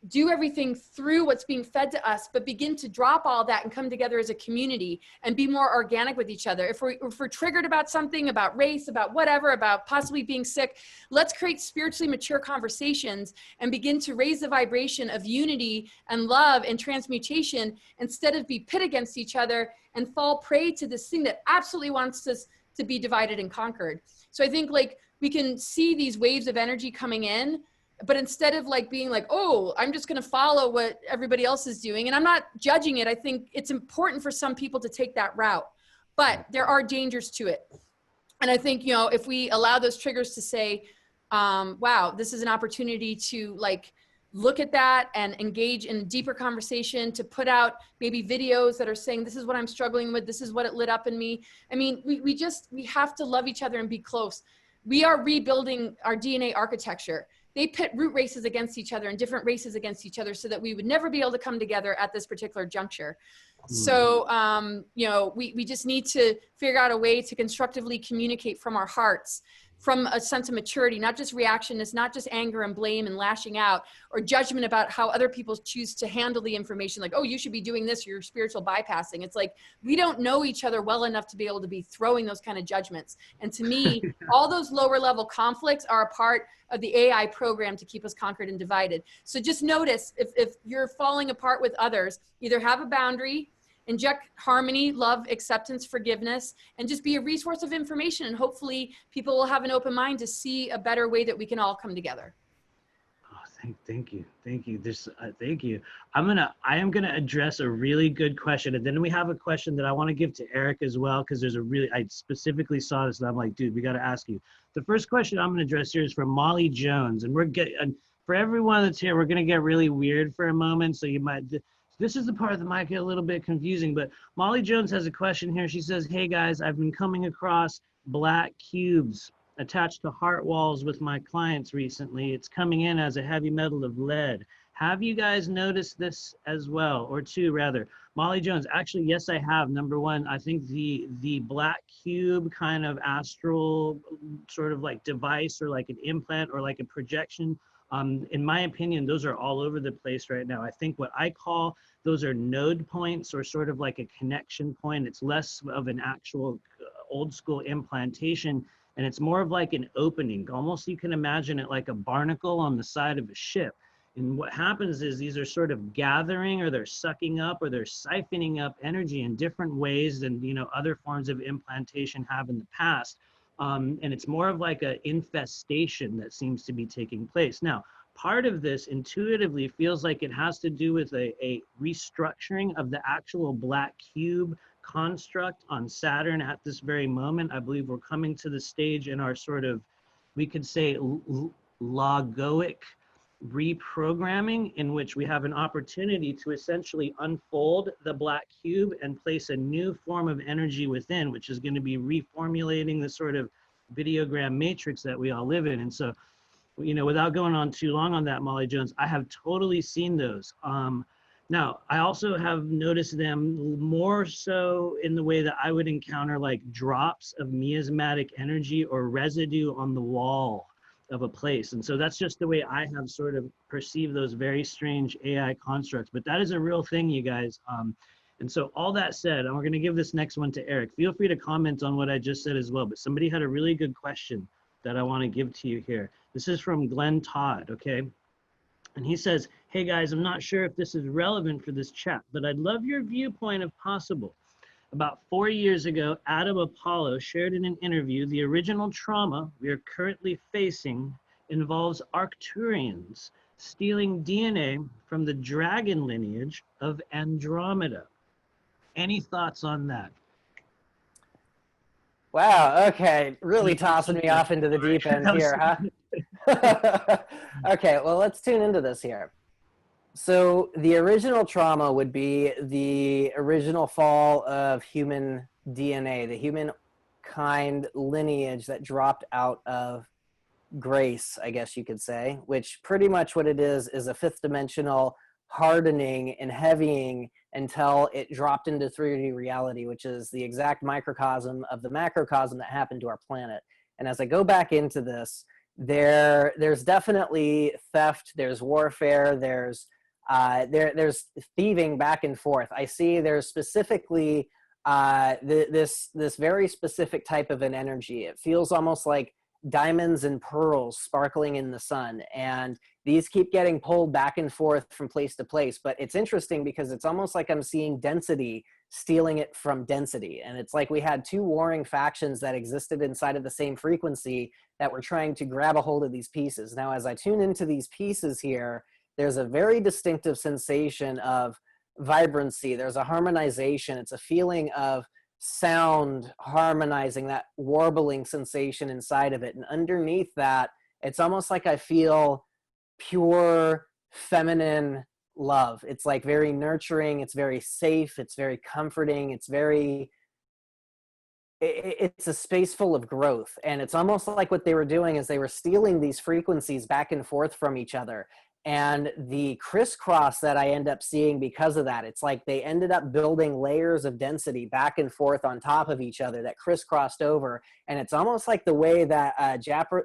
do everything through what's being fed to us, but begin to drop all that and come together as a community and be more organic with each other. If we're triggered about something, about race, about whatever, about possibly being sick, let's create spiritually mature conversations and begin to raise the vibration of unity and love and transmutation, instead of be pit against each other and fall prey to this thing that absolutely wants us to be divided and conquered. So I think like we can see these waves of energy coming in, but instead of like being like, oh, I'm just going to follow what everybody else is doing. And I'm not judging it. I think it's important for some people to take that route, but there are dangers to it. And I think, you know, if we allow those triggers to say, wow, this is an opportunity to like look at that and engage in deeper conversation, to put out maybe videos that are saying, this is what I'm struggling with. This is what it lit up in me. I mean, we have to love each other and be close. We are rebuilding our DNA architecture. They pit root races against each other and different races against each other so that we would never be able to come together at this particular juncture. So, you know, we just need to figure out a way to constructively communicate from our hearts, from a sense of maturity, not just reaction. It's not just anger and blame and lashing out or judgment about how other people choose to handle the information. Like, oh, you should be doing this, you're spiritual bypassing. It's like, we don't know each other well enough to be able to be throwing those kind of judgments. And to me, all those lower level conflicts are a part of the AI program to keep us conquered and divided. So just notice if you're falling apart with others, either have a boundary, inject harmony, love, acceptance, forgiveness, and just be a resource of information. And hopefully people will have an open mind to see a better way that we can all come together. Oh, thank you. Thank you. Thank you. I am gonna address a really good question. And then we have a question that I want to give to Eric as well, because I specifically saw this and I'm like, dude, we got to ask you. The first question I'm gonna address here is from Molly Jones. And for everyone that's here, we're gonna get really weird for a moment. So this is the part that might get a little bit confusing, but Molly Jones has a question here. She says, hey guys, I've been coming across black cubes attached to heart walls with my clients recently. It's coming in as a heavy metal of lead. Have you guys noticed this as well? Or two, rather. Molly Jones, actually, yes, I have. Number one, I think the black cube kind of astral sort of like device or like an implant or like a projection, in my opinion, those are all over the place right now. I think what I call those are node points, or sort of like a connection point. It's less of an actual old school implantation, and it's more of like an opening. Almost you can imagine it like a barnacle on the side of a ship. And what happens is these are sort of gathering, or they're sucking up, or they're siphoning up energy in different ways than, you know, other forms of implantation have in the past. And it's more of like an infestation that seems to be taking place. Now, part of this intuitively feels like it has to do with a restructuring of the actual black cube construct on Saturn at this very moment. I believe we're coming to the stage in our sort of, we could say, logoic reprogramming in which we have an opportunity to essentially unfold the black cube and place a new form of energy within, which is going to be reformulating the sort of videogram matrix that we all live in. And so, you know, without going on too long on that, Molly Jones, I have totally seen those. Now, I also have noticed them more so in the way that I would encounter like drops of miasmatic energy or residue on the wall of a place. And so that's just the way I have sort of perceived those very strange AI constructs. But that is a real thing, you guys. And so all that said, and we're going to give this next one to Eric. Feel free to comment on what I just said as well. But somebody had a really good question that I want to give to you here. This is from Glenn Todd, okay? And he says, hey guys, I'm not sure if this is relevant for this chat, but I'd love your viewpoint if possible. About 4 years ago, Adam Apollo shared in an interview, the original trauma we are currently facing involves Arcturians stealing DNA from the dragon lineage of Andromeda. Any thoughts on that? Wow, okay, really tossing me off into the deep end here, huh? Okay, well, let's tune into this here. So the original trauma would be the original fall of human DNA, the humankind lineage that dropped out of grace, I guess you could say, which pretty much what it is a fifth dimensional hardening and heavying until it dropped into 3D reality, which is the exact microcosm of the macrocosm that happened to our planet. And as I go back into this, there's definitely theft, there's warfare, there's thieving back and forth. I see there's specifically this very specific type of an energy. It feels almost like diamonds and pearls sparkling in the sun, and these keep getting pulled back and forth from place to place. But it's interesting because it's almost like I'm seeing density stealing it from density, and it's like we had two warring factions that existed inside of the same frequency that were trying to grab a hold of these pieces. Now as I tune into these pieces here, there's a very distinctive sensation of vibrancy. There's a harmonization. It's a feeling of sound harmonizing, that warbling sensation inside of it. And underneath that, it's almost like I feel pure feminine love. It's like very nurturing. It's very safe. It's very comforting. It's a space full of growth. And it's almost like what they were doing is they were stealing these frequencies back and forth from each other. And the crisscross that I end up seeing because of that, it's like they ended up building layers of density back and forth on top of each other that crisscrossed over. And it's almost like the way that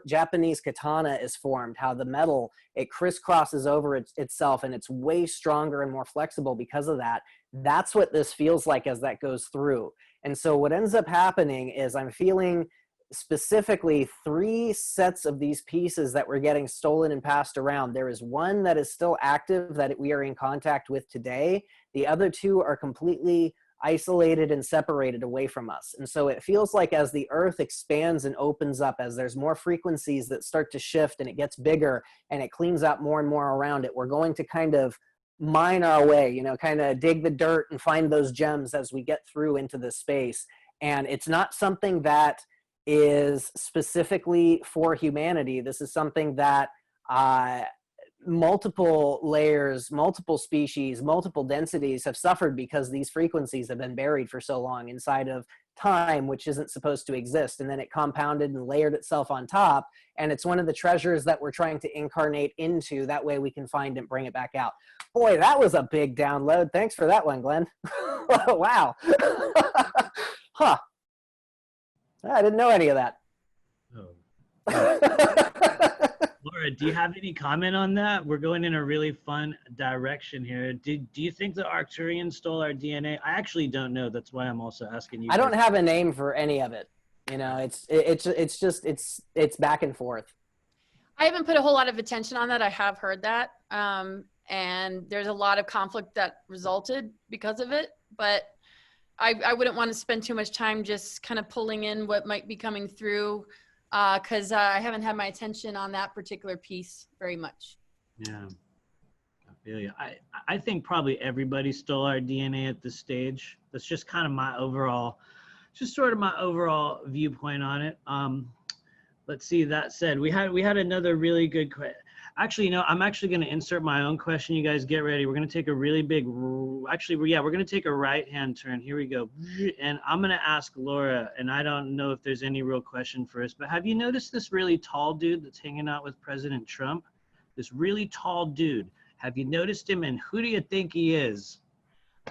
Japanese katana is formed, how the metal, it crisscrosses over itself, and it's way stronger and more flexible because of that. That's what this feels like as that goes through. And so what ends up happening is I'm feeling specifically 3 sets of these pieces that were getting stolen and passed around. There is one that is still active that we are in contact with today. The other 2 are completely isolated and separated away from us. And so it feels like as the earth expands and opens up, as there's more frequencies that start to shift and it gets bigger and it cleans out more and more around it, we're going to kind of mine our way, you know, kind of dig the dirt and find those gems as we get through into this space. And it's not something that is specifically for humanity. This is something that multiple layers, multiple species, multiple densities have suffered because these frequencies have been buried for so long inside of time, which isn't supposed to exist. And then it compounded and layered itself on top. And it's one of the treasures that we're trying to incarnate into. That way we can find and bring it back out. Boy, that was a big download. Thanks for that one, Glenn. Wow. Huh. I didn't know any of that. Oh. Laura, do you have any comment on that? We're going in a really fun direction here. Do you think the Arcturians stole our DNA? I actually don't know. That's why I'm also asking you. I don't have a name for any of it. You know, it's just back and forth. I haven't put a whole lot of attention on that. I have heard that. And there's a lot of conflict that resulted because of it. But I wouldn't want to spend too much time just kind of pulling in what might be coming through because I haven't had my attention on that particular piece very much. Yeah, I feel you. I think probably everybody stole our DNA at this stage. That's just kind of my overall, just sort of my overall viewpoint on it. Let's see, that said, we had another really good question. Actually, I'm actually going to insert my own question. You guys get ready. We're going to take a really big, actually, yeah, we're going to take a right-hand turn. Here we go. And I'm going to ask Laura, and I don't know if there's any real question for us, but have you noticed this really tall dude that's hanging out with President Trump? This really tall dude. Have you noticed him, and who do you think he is?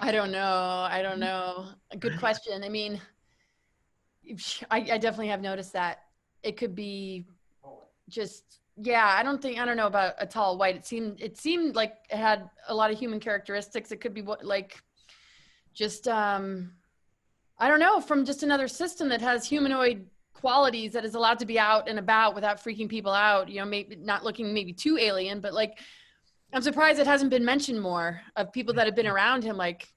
I don't know. A good question. I mean, I definitely have noticed that. It could be just, yeah, I don't know about a tall white. It seemed like it had a lot of human characteristics. It could be just, I don't know, from just another system that has humanoid qualities, that is allowed to be out and about without freaking people out, maybe not looking maybe too alien, but like, I'm surprised it hasn't been mentioned more of people that have been around him. Like,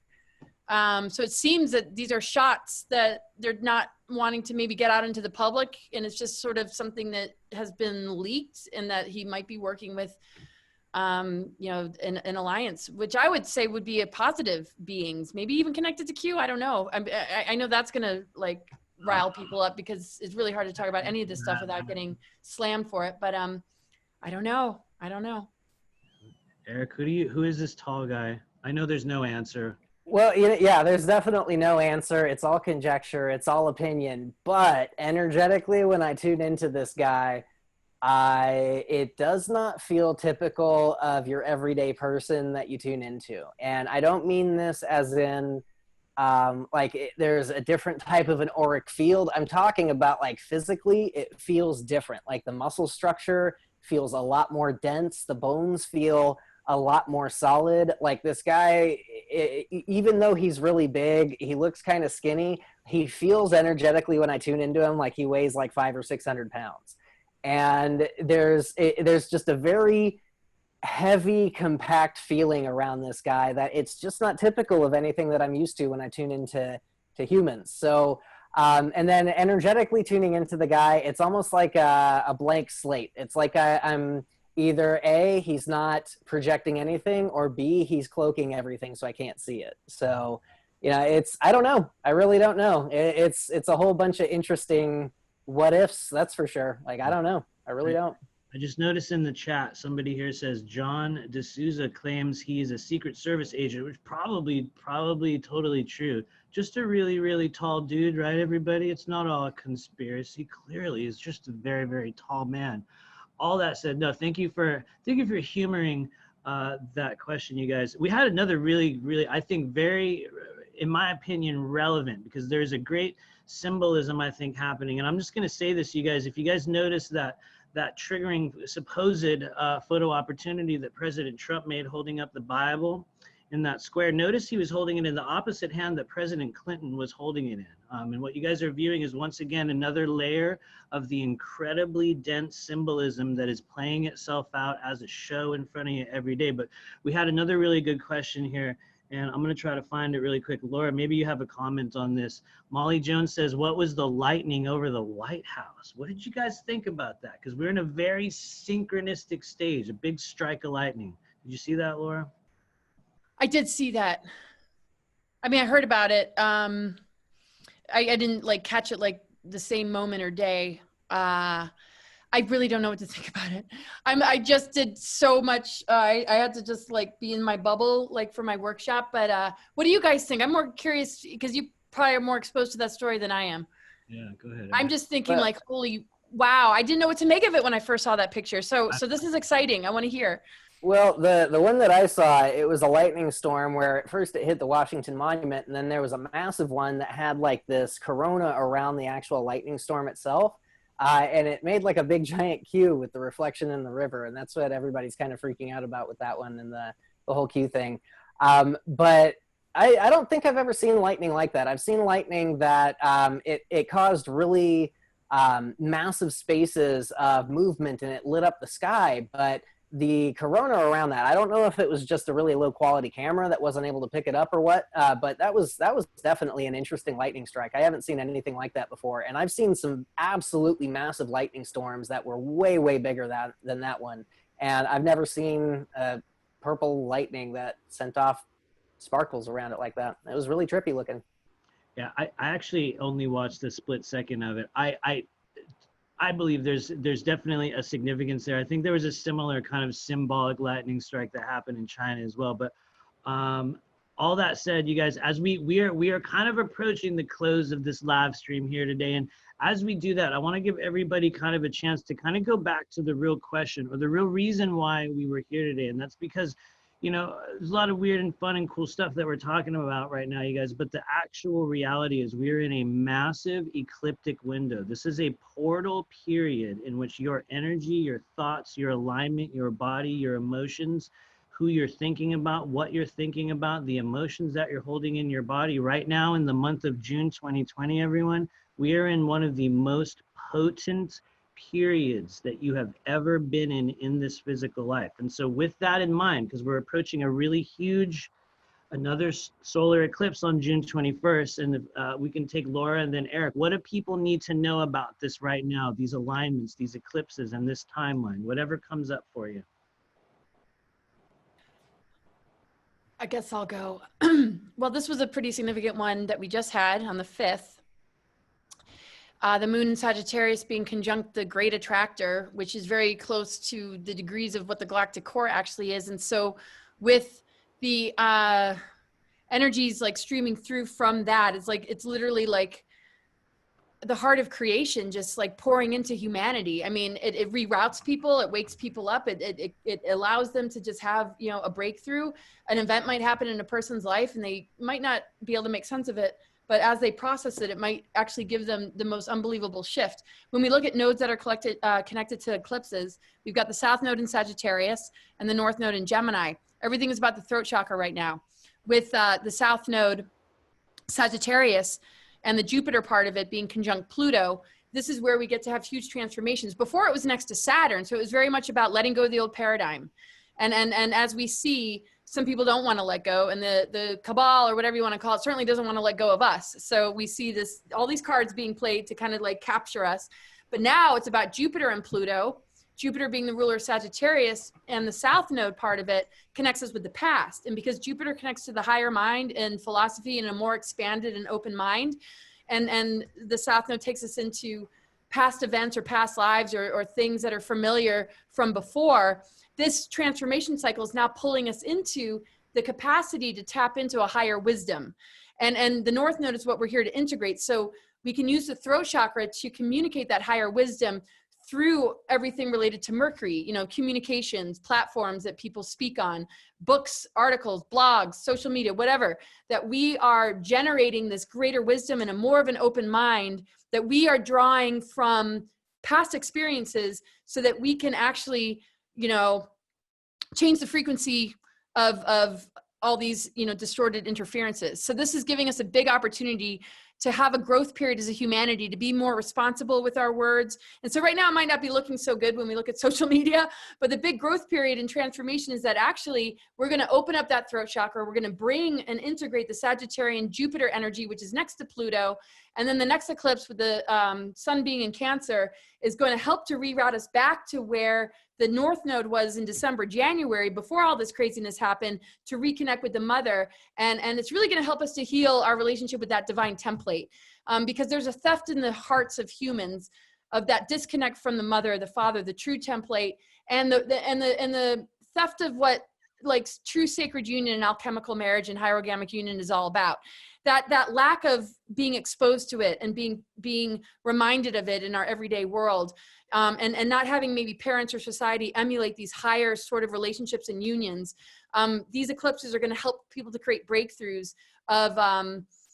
so it seems that these are shots that they're not wanting to maybe get out into the public, and it's just sort of something that has been leaked, and that he might be working with, an alliance, which I would say would be a positive beings, maybe even connected to Q. I don't know. I know that's gonna like rile people up, because it's really hard to talk about any of this stuff without getting slammed for it. But I don't know. Eric, who is this tall guy? I know there's no answer. Well, yeah, there's definitely no answer. It's all conjecture. It's all opinion. But energetically, when I tune into this guy, it does not feel typical of your everyday person that you tune into. And I don't mean this as in there's a different type of an auric field. I'm talking about like physically, it feels different. Like the muscle structure feels a lot more dense. The bones feel a lot more solid. Like this guy, even though he's really big, he looks kind of skinny. He feels energetically when I tune into him like he weighs like 500 or 600 pounds. And there's just a very heavy, compact feeling around this guy that it's just not typical of anything that I'm used to when I tune into humans. So, and then energetically tuning into the guy, it's almost like a blank slate. It's like I'm either A, he's not projecting anything, or B, he's cloaking everything so I can't see it. So, I don't know. I really don't know. It's a whole bunch of interesting what ifs, that's for sure. Like, I don't know. I really don't. I just noticed in the chat, somebody here says John D'Souza claims he's a Secret Service agent, which probably totally true. Just a really, really tall dude, right, everybody? It's not all a conspiracy. Clearly, he's just a very, very tall man. All that said, no, thank you for humoring that question, you guys. We had another really, really, I think, very, in my opinion, relevant, because there's a great symbolism, I think, happening. And I'm just going to say this, you guys, if you guys notice that triggering supposed photo opportunity that President Trump made holding up the Bible in that square, notice he was holding it in the opposite hand that President Clinton was holding it in. And what you guys are viewing is, once again, another layer of the incredibly dense symbolism that is playing itself out as a show in front of you every day. But we had another really good question here, and I'm going to try to find it really quick. Laura, maybe you have a comment on this. Molly Jones says, what was the lightning over the White House? What did you guys think about that? Because we're in a very synchronistic stage, a big strike of lightning. Did you see that, Laura? I did see that. I mean, I heard about it. I didn't like catch it like the same moment or day. I really don't know what to think about it. I just did so much. I had to just like be in my bubble, like for my workshop. But what do you guys think? I'm more curious because you probably are more exposed to that story than I am. Yeah, go ahead. I'm just thinking like, holy wow! I didn't know what to make of it when I first saw that picture. So this is exciting. I want to hear. Well, the one that I saw, it was a lightning storm where at first it hit the Washington Monument, and then there was a massive one that had like this corona around the actual lightning storm itself. And it made like a big giant Q with the reflection in the river. And that's what everybody's kind of freaking out about with that one and the whole Q thing. But I don't think I've ever seen lightning like that. I've seen lightning that it caused really massive spaces of movement and it lit up the sky. But the corona around that, I don't know if it was just a really low quality camera that wasn't able to pick it up or what, but that was definitely an interesting lightning strike. I haven't seen anything like that before. And I've seen some absolutely massive lightning storms that were way, way bigger than that one. And I've never seen a purple lightning that sent off sparkles around it like that. It was really trippy looking. Yeah, I actually only watched a split second of it. I believe there's definitely a significance there. I think there was a similar kind of symbolic lightning strike that happened in China as well. But all that said, you guys, as we are kind of approaching the close of this live stream here today, and as we do that, I want to give everybody kind of a chance to kind of go back to the real question or the real reason why we were here today, and that's because, you know, there's a lot of weird and fun and cool stuff that we're talking about right now, you guys, but the actual reality is we're in a massive ecliptic window. This is a portal period in which your energy, your thoughts, your alignment, your body, your emotions, who you're thinking about, what you're thinking about, the emotions that you're holding in your body. Right now in the month of June 2020, everyone, we are in one of the most potent periods that you have ever been in this physical life. And so with that in mind, because we're approaching a really huge, another solar eclipse on June 21st, and we can take Laura and then Eric, what do people need to know about this right now, these alignments, these eclipses, and this timeline, whatever comes up for you? I guess I'll go. Well, this was a pretty significant one that we just had on the 5th. The moon in Sagittarius being conjunct the great attractor, which is very close to the degrees of what the galactic core actually is. And so with the energies like streaming through from that, it's literally like the heart of creation just like pouring into humanity. I mean, it reroutes people, it wakes people up, it allows them to just have, you know, a breakthrough. An event might happen in a person's life and they might not be able to make sense of it, but as they process it, it might actually give them the most unbelievable shift. When we look at nodes that are connected to eclipses, we've got the South Node in Sagittarius and the North Node in Gemini. Everything is about the throat chakra right now. With the South Node, Sagittarius, and the Jupiter part of it being conjunct Pluto, this is where we get to have huge transformations. Before it was next to Saturn, so it was very much about letting go of the old paradigm. And as we see, some people don't want to let go, and the cabal or whatever you want to call it certainly doesn't want to let go of us. So we see this, all these cards being played to kind of like capture us. But now it's about Jupiter and Pluto, Jupiter being the ruler of Sagittarius, and the South Node part of it connects us with the past. And because Jupiter connects to the higher mind and philosophy and a more expanded and open mind, and the South Node takes us into past events or past lives or things that are familiar from before, this transformation cycle is now pulling us into the capacity to tap into a higher wisdom. And the North Node is what we're here to integrate. So we can use the throat chakra to communicate that higher wisdom through everything related to Mercury, you know, communications, platforms that people speak on, books, articles, blogs, social media, whatever, that we are generating this greater wisdom and a more of an open mind that we are drawing from past experiences so that we can actually, you know, change the frequency of all these, you know, distorted interferences. So this is giving us a big opportunity to have a growth period as a humanity, to be more responsible with our words. And so right now it might not be looking so good when we look at social media, but the big growth period and transformation is that actually we're going to open up that throat chakra. We're going to bring and integrate the Sagittarian Jupiter energy, which is next to Pluto. And then the next eclipse with the sun being in Cancer is going to help to reroute us back to where the North Node was in December, January, before all this craziness happened, to reconnect with the mother. And it's really going to help us to heal our relationship with that divine template. Because there's a theft in the hearts of humans of that disconnect from the mother, the father, the true template, and the theft of what like true sacred union and alchemical marriage and hierogamic union is all about. That lack of being exposed to it and being reminded of it in our everyday world, and not having maybe parents or society emulate these higher sort of relationships and unions. These eclipses are going to help people to create breakthroughs of,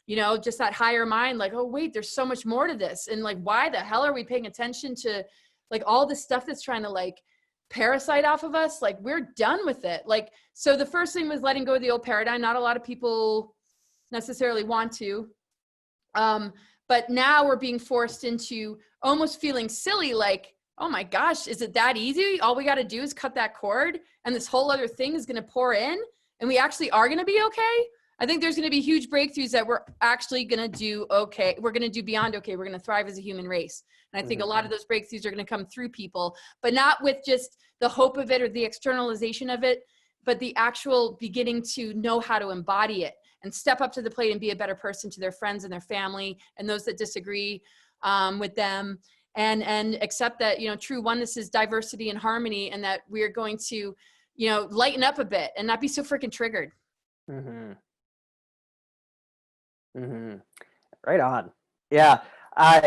you know, just that higher mind, like, oh, wait, there's so much more to this. And like, why the hell are we paying attention to like all this stuff that's trying to like parasite off of us? Like, we're done with it. Like, so the first thing was letting go of the old paradigm. Not a lot of people necessarily want to, but now we're being forced into almost feeling silly, like, oh my gosh, is it that easy? All we got to do is cut that cord and this whole other thing is going to pour in and we actually are going to be okay. I think there's going to be huge breakthroughs that we're actually going to do okay. We're going to do beyond okay. We're going to thrive as a human race. And I think a lot of those breakthroughs are going to come through people, but not with just the hope of it or the externalization of it, but the actual beginning to know how to embody it and step up to the plate and be a better person to their friends and their family and those that disagree with them. and accept that, you know, true oneness is diversity and harmony, and that we're going to, you know, lighten up a bit and not be so freaking triggered. Mm-hmm. Mm-hmm. Right on. Yeah.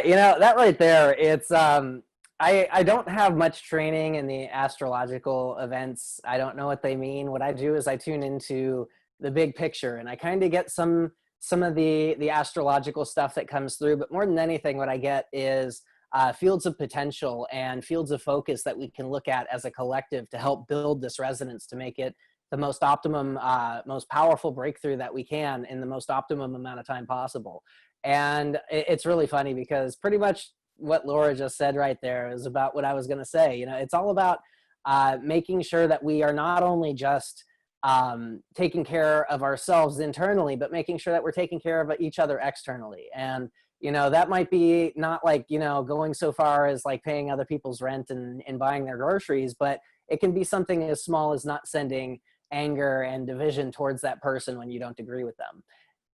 You know, that right there, it's, I don't have much training in the astrological events. I don't know what they mean. What I do is I tune into the big picture, and I kind of get some of the astrological stuff that comes through. But more than anything, what I get is fields of potential and fields of focus that we can look at as a collective to help build this resonance, to make it the most optimum, most powerful breakthrough that we can in the most optimum amount of time possible. And it's really funny because pretty much what Laura just said right there is about what I was going to say. You know, it's all about making sure that we are not only just taking care of ourselves internally, but making sure that we're taking care of each other externally. And, you know, that might be not like, you know, going so far as like paying other people's rent and buying their groceries, but it can be something as small as not sending anger and division towards that person when you don't agree with them.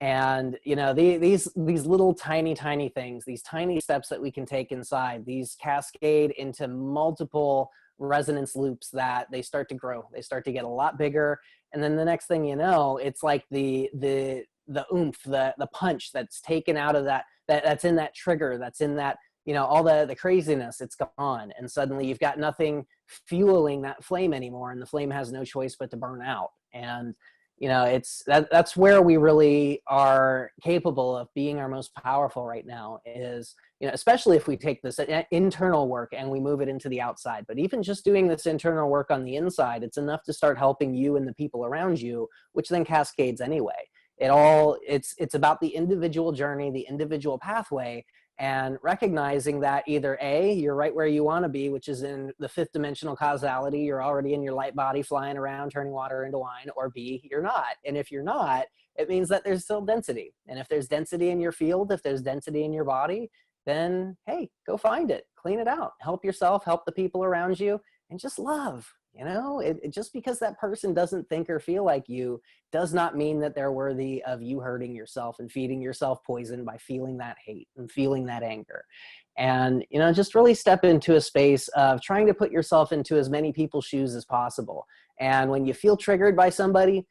And, you know, these little tiny things, these tiny steps that we can take inside, these cascade into multiple resonance loops that they start to grow. They start to get a lot bigger. And then the next thing you know, it's like the oomph, the punch that's taken out of that's in that trigger, that's in that, you know, all the craziness, it's gone. And suddenly you've got nothing fueling that flame anymore. And the flame has no choice but to burn out. And, you know, that's where we really are capable of being our most powerful right now is, you know, especially if we take this internal work and we move it into the outside. But even just doing this internal work on the inside, it's enough to start helping you and the people around you, which then cascades anyway. It's about the individual journey, the individual pathway, and recognizing that either A, you're right where you want to be, which is in the 5th dimensional causality, you're already in your light body flying around, turning water into wine, or B, you're not. And if you're not, it means that there's still density. And if there's density in your field, if there's density in your body, then hey, go find it, clean it out, help yourself, help the people around you, and just love. You know, just because that person doesn't think or feel like you does not mean that they're worthy of you hurting yourself and feeding yourself poison by feeling that hate and feeling that anger. And, you know, just really step into a space of trying to put yourself into as many people's shoes as possible. And when you feel triggered by somebody,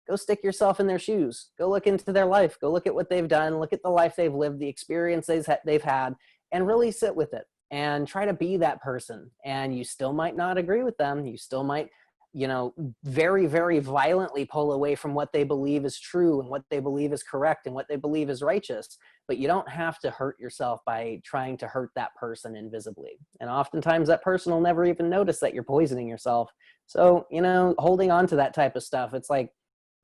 go stick yourself in their shoes. Go look into their life. Go look at what they've done. Look at the life they've lived, the experience they've had, and really sit with it. And try to be that person. And you still might not agree with them. You still might, you know, very, very violently pull away from what they believe is true and what they believe is correct and what they believe is righteous. But you don't have to hurt yourself by trying to hurt that person invisibly. And oftentimes that person will never even notice that you're poisoning yourself. So, you know, holding on to that type of stuff, it's like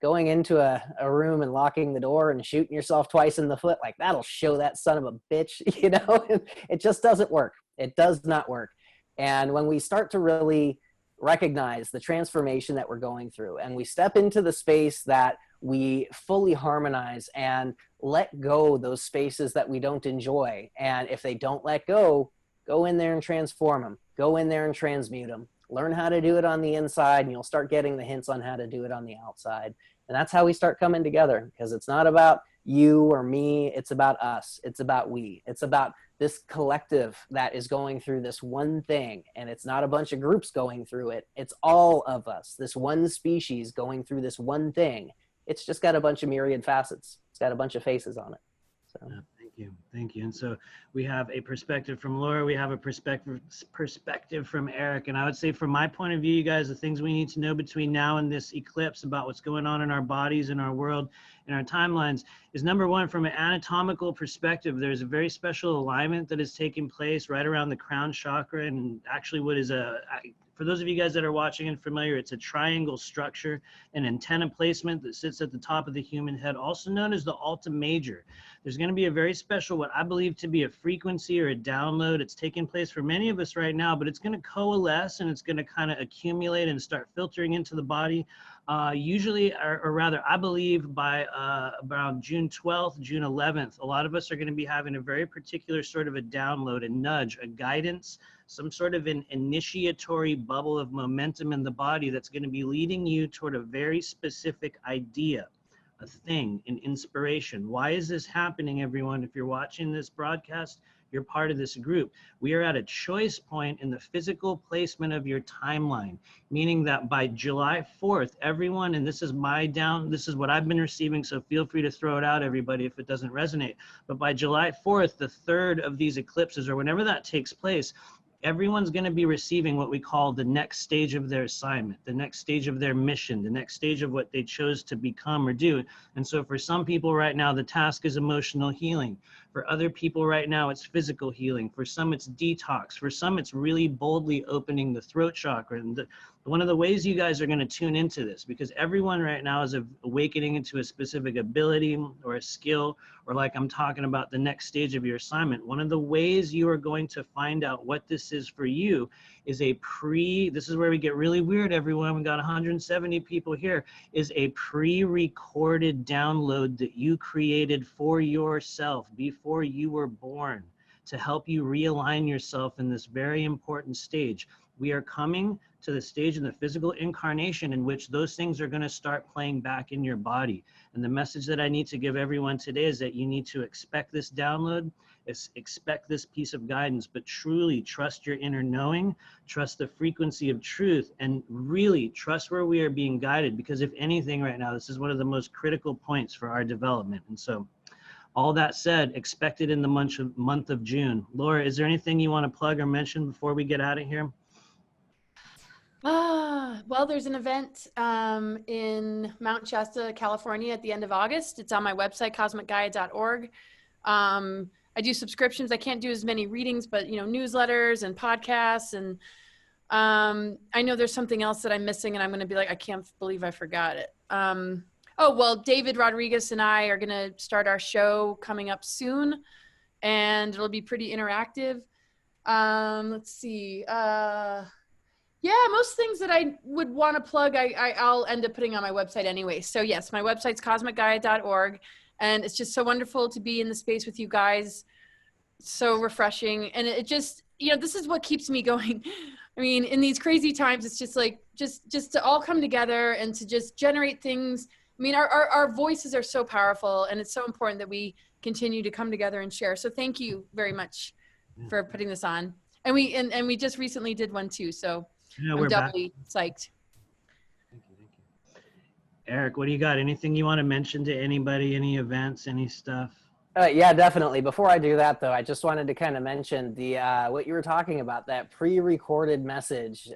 going into a room and locking the door and shooting yourself twice in the foot, like that'll show that son of a bitch, you know. It just doesn't work. It does not work. And when we start to really recognize the transformation that we're going through and we step into the space that we fully harmonize and let go those spaces that we don't enjoy, and if they don't let go, go in there and transform them, go in there and transmute them, learn how to do it on the inside, and you'll start getting the hints on how to do it on the outside. And that's how we start coming together, because it's not about you or me. It's about us. It's about we. It's about this collective that is going through this one thing. And it's not a bunch of groups going through it. It's all of us, this one species going through this one thing. It's just got a bunch of myriad facets. It's got a bunch of faces on it. So. Yeah, thank you. And so we have a perspective from Laura, we have a perspective from Eric. And I would say from my point of view, you guys, the things we need to know between now and this eclipse about what's going on in our bodies, in our world, in our timelines is, number one, from an anatomical perspective, there's a very special alignment that is taking place right around the crown chakra. And actually what is for those of you guys that are watching and familiar, it's a triangle structure, an antenna placement that sits at the top of the human head, also known as the Alta Major. There's going to be a very special, what I believe to be a frequency or a download. It's taking place for many of us right now, but it's going to coalesce and it's going to kind of accumulate and start filtering into the body. Usually, or rather, I believe by around June 12th, June 11th, a lot of us are going to be having a very particular sort of a download, a nudge, a guidance, some sort of an initiatory bubble of momentum in the body that's going to be leading you toward a very specific idea, a thing, an inspiration. Why is this happening, everyone? If you're watching this broadcast, you're part of this group. We are at a choice point in the physical placement of your timeline, meaning that by July 4th, everyone, and this is what I've been receiving, so feel free to throw it out, everybody, if it doesn't resonate. But by July 4th, the third of these eclipses, or whenever that takes place, everyone's going to be receiving what we call the next stage of their assignment, the next stage of their mission, the next stage of what they chose to become or do. And so for some people right now, the task is emotional healing. For other people right now, it's physical healing. For some, it's detox. For some, it's really boldly opening the throat chakra. And one of the ways you guys are going to tune into this, because everyone right now is awakening into a specific ability or a skill, or like I'm talking about the next stage of your assignment. One of the ways you are going to find out what this is for you is this is where we get really weird, everyone. We got 170 people here, is a pre-recorded download that you created for yourself before you were born to help you realign yourself in this very important stage. We are coming to the stage in the physical incarnation in which those things are going to start playing back in your body. And the message that I need to give everyone today is that you need to expect this download, expect this piece of guidance, but truly trust your inner knowing, trust the frequency of truth, and really trust where we are being guided. Because if anything right now, this is one of the most critical points for our development. And so all that said, expect it in the month of June. Laura, is there anything you want to plug or mention before we get out of here? Well, there's an event in Mount Shasta, California at the end of August. It's on my website, cosmicgaia.org. I do subscriptions. I can't do as many readings, but newsletters and podcasts. And I know there's something else that I'm missing, and I'm going to be like, I can't believe I forgot it. Oh, well, David Rodriguez and I are going to start our show coming up soon, and it'll be pretty interactive. Let's see. Yeah, most things that I would want to plug, I'll end up putting on my website anyway. So yes, my website's cosmicgaia.org, and it's just so wonderful to be in the space with you guys. So refreshing. And it just, this is what keeps me going. I mean, in these crazy times, it's just like, just to all come together and to just generate things. I mean, our voices are so powerful, and it's so important that we continue to come together and share. So thank you very much for putting this on. And we just recently did one too. So yeah, I'm doubly psyched. Thank you. Eric, what do you got? Anything you want to mention to anybody? Any events, any stuff? Yeah, definitely. Before I do that, though, I just wanted to kind of mention the what you were talking about, that pre-recorded message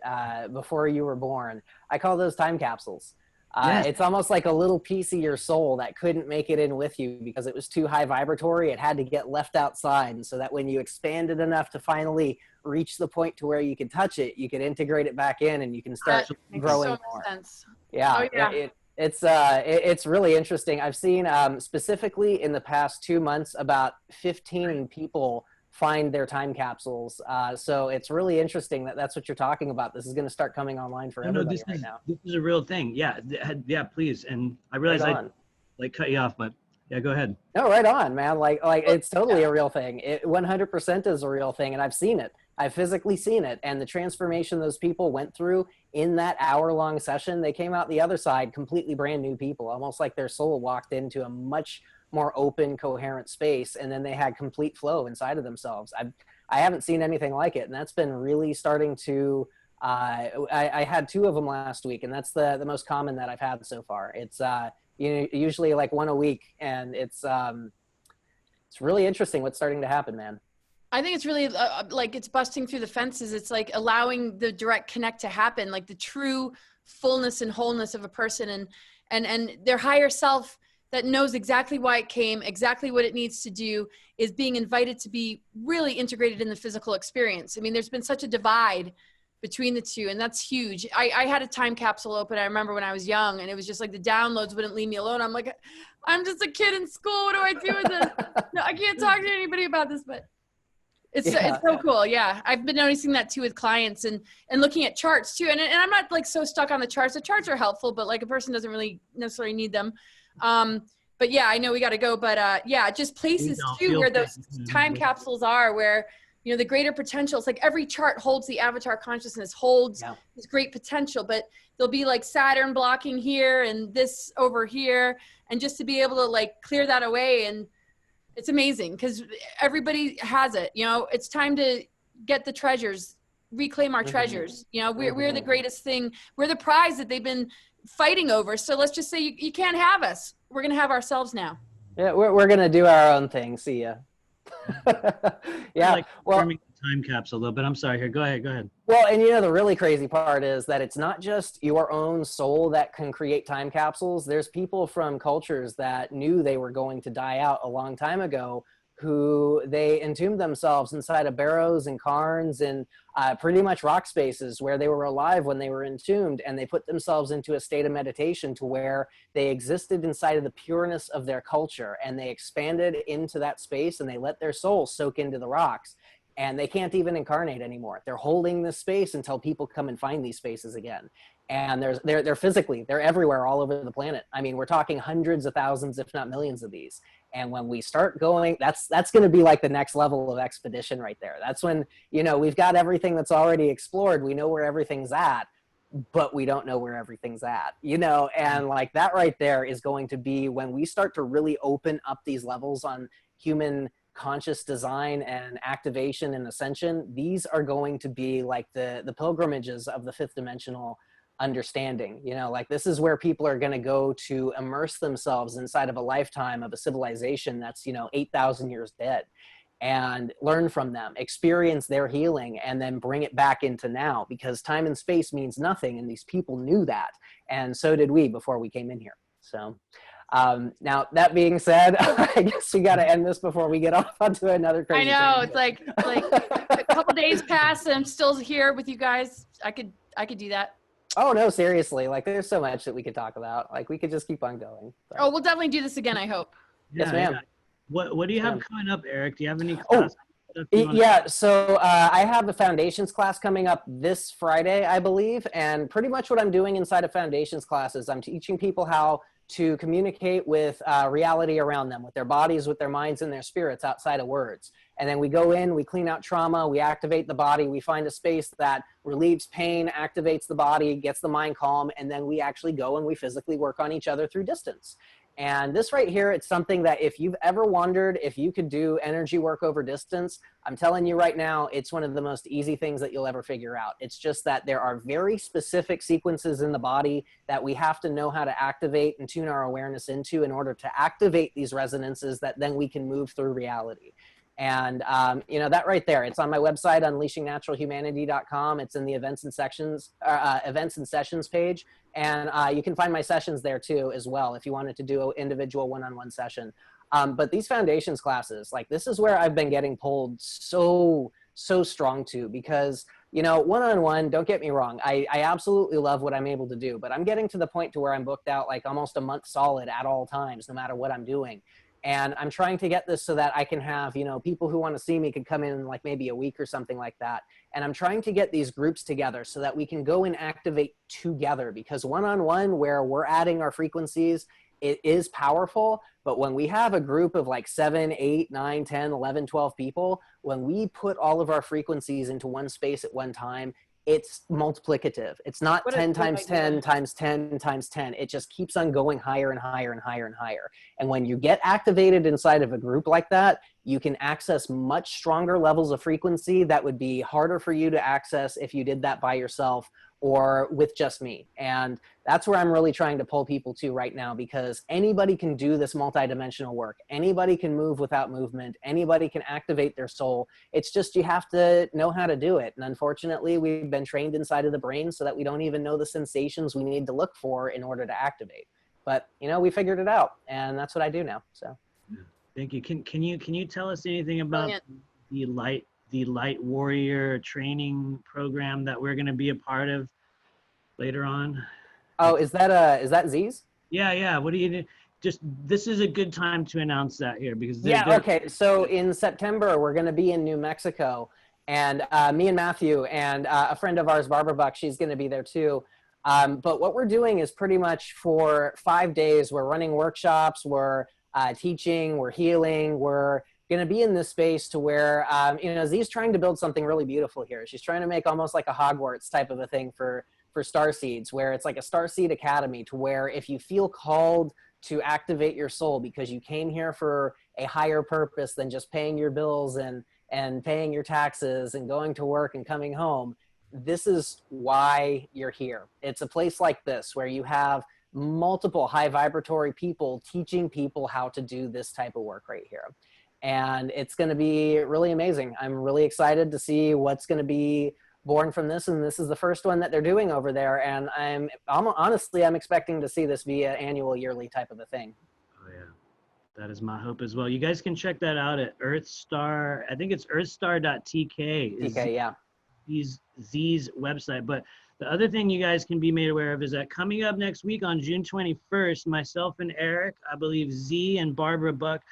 before you were born. I call those time capsules. Yes. It's almost like a little piece of your soul that couldn't make it in with you because it was too high vibratory. It had to get left outside, and so that when you expanded enough to finally reach the point to where you could touch it, you could integrate it back in, and you can start growing so more. Sense. Yeah, oh, yeah. It's really interesting. I've seen specifically in the past 2 months about 15 people find their time capsules. So it's really interesting that that's what you're talking about. This is going to start coming online for everybody right now. This is a real thing. Yeah, please. And I realize I cut you off, but yeah, go ahead. No, right on, man. Like it's totally a real thing. It 100% is a real thing, and I've seen it. I've physically seen it, and the transformation those people went through in that hour-long session, they came out the other side completely brand new people, almost like their soul walked into a much more open, coherent space, and then they had complete flow inside of themselves. I haven't seen anything like it, and that's been really starting to. I had 2 of them last week, and that's the most common that I've had so far. It's usually like 1 a week, and it's really interesting what's starting to happen, man. I think it's really like it's busting through the fences. It's like allowing the direct connect to happen, like the true fullness and wholeness of a person and their higher self that knows exactly why it came, exactly what it needs to do, is being invited to be really integrated in the physical experience. I mean, there's been such a divide between the two, and that's huge. I had a time capsule open, I remember when I was young, and it was just like the downloads wouldn't leave me alone. I'm like, I'm just a kid in school. What do I do with this? No, I can't talk to anybody about this, but it's so cool. Yeah. I've been noticing that too with clients and looking at charts too. And I'm not like so stuck on the charts. The charts are helpful, but like a person doesn't really necessarily need them. But yeah, I know we got to go, but yeah, just places too where those time capsules are, where, the greater potential. It's like every chart holds the avatar consciousness, holds this great potential, but there'll be like Saturn blocking here and this over here. And just to be able to like clear that away and It's amazing because everybody has it. You know, it's time to get the treasures, reclaim our treasures. You know, we're the greatest thing. We're the prize that they've been fighting over. So let's just say you can't have us. We're going to have ourselves now. Yeah, we're going to do our own thing. See ya. Yeah. Like forming the time capsule a little bit. I'm sorry here. Go ahead. Well, and you know, the really crazy part is that it's not just your own soul that can create time capsules. There's people from cultures that knew they were going to die out a long time ago who they entombed themselves inside of barrows and cairns and pretty much rock spaces where they were alive when they were entombed, and they put themselves into a state of meditation to where they existed inside of the pureness of their culture, and they expanded into that space and they let their soul soak into the rocks, and they can't even incarnate anymore. They're holding this space until people come and find these spaces again. And they're physically, they're everywhere all over the planet. I mean, we're talking hundreds of thousands, if not millions of these. And when we start going, that's going to be like the next level of expedition right there. That's when, you know, we've got everything that's already explored. We know where everything's at, but we don't know where everything's at, you know, and like that right there is going to be when we start to really open up these levels on human conscious design and activation and ascension. These are going to be like the pilgrimages of the fifth dimensional understanding. You know, like this is where people are going to go to immerse themselves inside of a lifetime of a civilization that's, you know, 8,000 years dead, and learn from them, experience their healing, and then bring it back into now, because time and space means nothing, and these people knew that, and so did we before we came in here. So now that being said, I guess we got to end this before we get off onto another crazy I know, thing. it's like a couple days pass and I'm still here with you guys. I could do that. Oh no, seriously, like there's so much that we could talk about. Like we could just keep on going. So. Oh, we'll definitely do this again, I hope. Yes, ma'am. Yeah. What do you have coming up, Eric? Do you have any Oh, classes? yeah, so I have a foundations class coming up this Friday, I believe. And pretty much what I'm doing inside of foundations classes, I'm teaching people how to communicate with reality around them, with their bodies, with their minds, and their spirits outside of words. And then we go in, we clean out trauma, we activate the body, we find a space that relieves pain, activates the body, gets the mind calm, and then we actually go and we physically work on each other through distance. And this right here, it's something that if you've ever wondered if you could do energy work over distance, I'm telling you right now, it's one of the most easy things that you'll ever figure out. It's just that there are very specific sequences in the body that we have to know how to activate and tune our awareness into in order to activate these resonances that then we can move through reality. And, you know, that right there, it's on my website, unleashingnaturalhumanity.com. It's in the events and sessions page. And you can find my sessions there too, as well, if you wanted to do an individual one-on-one session. But these foundations classes, like this is where I've been getting pulled so strong to, because, you know, one-on-one, don't get me wrong, I absolutely love what I'm able to do, but I'm getting to the point to where I'm booked out like almost a month solid at all times, no matter what I'm doing. And I'm trying to get this so that I can have, you know, people who want to see me could come in like maybe a week or something like that. And I'm trying to get these groups together so that we can go and activate together, because one-on-one where we're adding our frequencies, it is powerful. But when we have a group of like 7, 8, 9, 10, 11, 12 people, when we put all of our frequencies into one space at one time, it's multiplicative. It's not 10 times 10 times 10 times 10. It just keeps on going higher and higher and higher and higher. And when you get activated inside of a group like that, you can access much stronger levels of frequency that would be harder for you to access if you did that by yourself or with just me. And that's where I'm really trying to pull people to right now, because anybody can do this multidimensional work. Anybody can move without movement. Anybody can activate their soul. It's just you have to know how to do it. And unfortunately, we've been trained inside of the brain so that we don't even know the sensations we need to look for in order to activate. But, you know, we figured it out, and that's what I do now. So, thank you. Can you tell us anything about the light warrior training program that we're going to be a part of later on? Oh, is that Z's? Yeah. What do you do? Just, this is a good time to announce that here, because okay. So in September, we're going to be in New Mexico, and me and Matthew and a friend of ours, Barbara Buck, she's going to be there too. But what we're doing is pretty much for 5 days, we're running workshops, we're teaching, we're healing, we're going to be in this space to where, you know, Z's trying to build something really beautiful here. She's trying to make almost like a Hogwarts type of a thing for starseeds, where it's like a starseed academy, to where if you feel called to activate your soul because you came here for a higher purpose than just paying your bills and paying your taxes and going to work and coming home, this is why you're here. It's a place like this where you have multiple high vibratory people teaching people how to do this type of work right here. And it's going to be really amazing. I'm really excited to see what's going to be born from this. And this is the first one that they're doing over there. And honestly, I'm expecting to see this be an annual, yearly type of a thing. Oh yeah, that is my hope as well. You guys can check that out at Earthstar. I think it's earthstar.tk. TK, yeah. Z's website. But the other thing you guys can be made aware of is that coming up next week on June 21st, myself and Eric, I believe Z and Barbara Buck,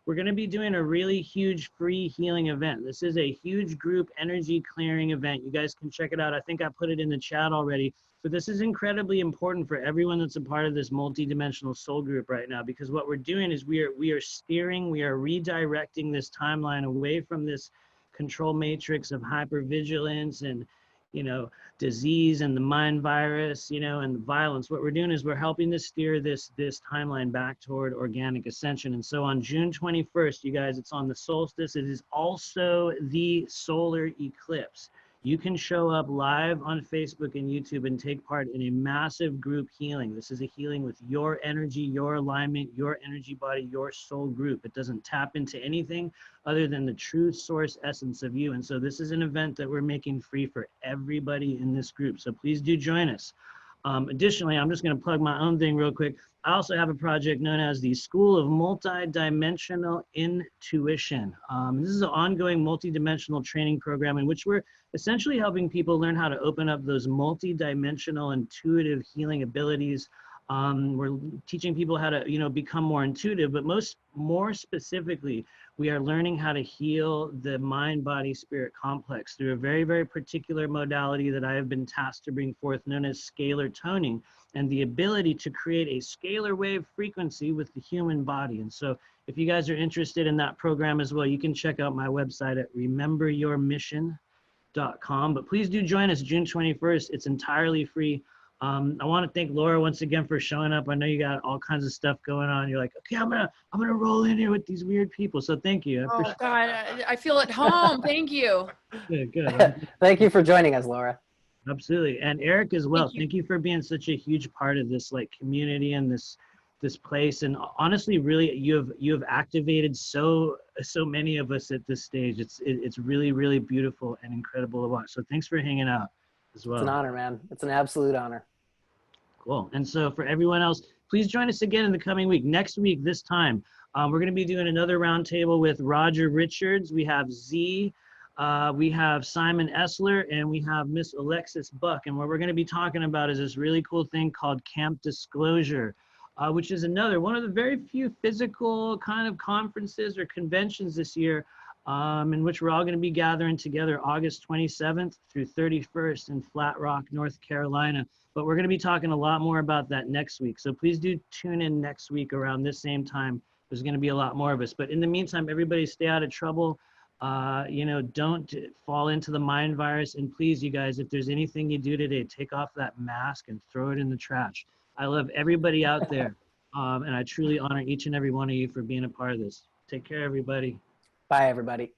we're going to be doing a really huge free healing event. This is a huge group energy clearing event. You guys can check it out. I think I put it in the chat already. But this is incredibly important for everyone that's a part of this multidimensional soul group right now, because what we're doing is we are steering, we are redirecting this timeline away from this control matrix of hypervigilance and, you know, disease and the mind virus, you know, and the violence. What we're doing is we're helping to steer this timeline back toward organic ascension. And so on June 21st, you guys, it's on the solstice. It is also the solar eclipse. You can show up live on Facebook and YouTube and take part in a massive group healing. This is a healing with your energy, your alignment, your energy body, your soul group. It doesn't tap into anything other than the true source essence of you. And so this is an event that we're making free for everybody in this group. So please do join us. Additionally, I'm just going to plug my own thing real quick. I also have a project known as the School of Multidimensional Intuition. This is an ongoing multidimensional training program in which we're essentially helping people learn how to open up those multidimensional intuitive healing abilities. We're teaching people how to, you know, become more intuitive, but more specifically, we are learning how to heal the mind, body, spirit complex through a very, very particular modality that I have been tasked to bring forth, known as scalar toning, and the ability to create a scalar wave frequency with the human body. And so if you guys are interested in that program as well, you can check out my website at rememberyourmission.com. But please do join us June 21st. It's entirely free. I want to thank Laura once again for showing up. I know you got all kinds of stuff going on. You're like, okay, I'm gonna roll in here with these weird people. So thank you. Oh God, I feel at home. Thank you. Good. Thank you for joining us, Laura. Absolutely, and Eric as well. Thank you for being such a huge part of this like community and this place. And honestly, really, you have activated so many of us at this stage. It's really, really beautiful and incredible to watch. So thanks for hanging out as well. It's an honor, man. It's an absolute honor. Cool. And so for everyone else, please join us again in the coming week. Next week, this time, we're going to be doing another roundtable with Roger Richards. We have Z, we have Simon Essler, and we have Miss Alexis Buck. And what we're going to be talking about is this really cool thing called Camp Disclosure, which is one of the very few physical kind of conferences or conventions this year in which we're all going to be gathering together August 27th through 31st in Flat Rock, North Carolina. But we're going to be talking a lot more about that next week. So please do tune in next week around this same time. There's going to be a lot more of us. But in the meantime, everybody stay out of trouble. You know, don't fall into the mind virus. And please, you guys, if there's anything you do today, take off that mask and throw it in the trash. I love everybody out there. And I truly honor each and every one of you for being a part of this. Take care, everybody. Bye, everybody.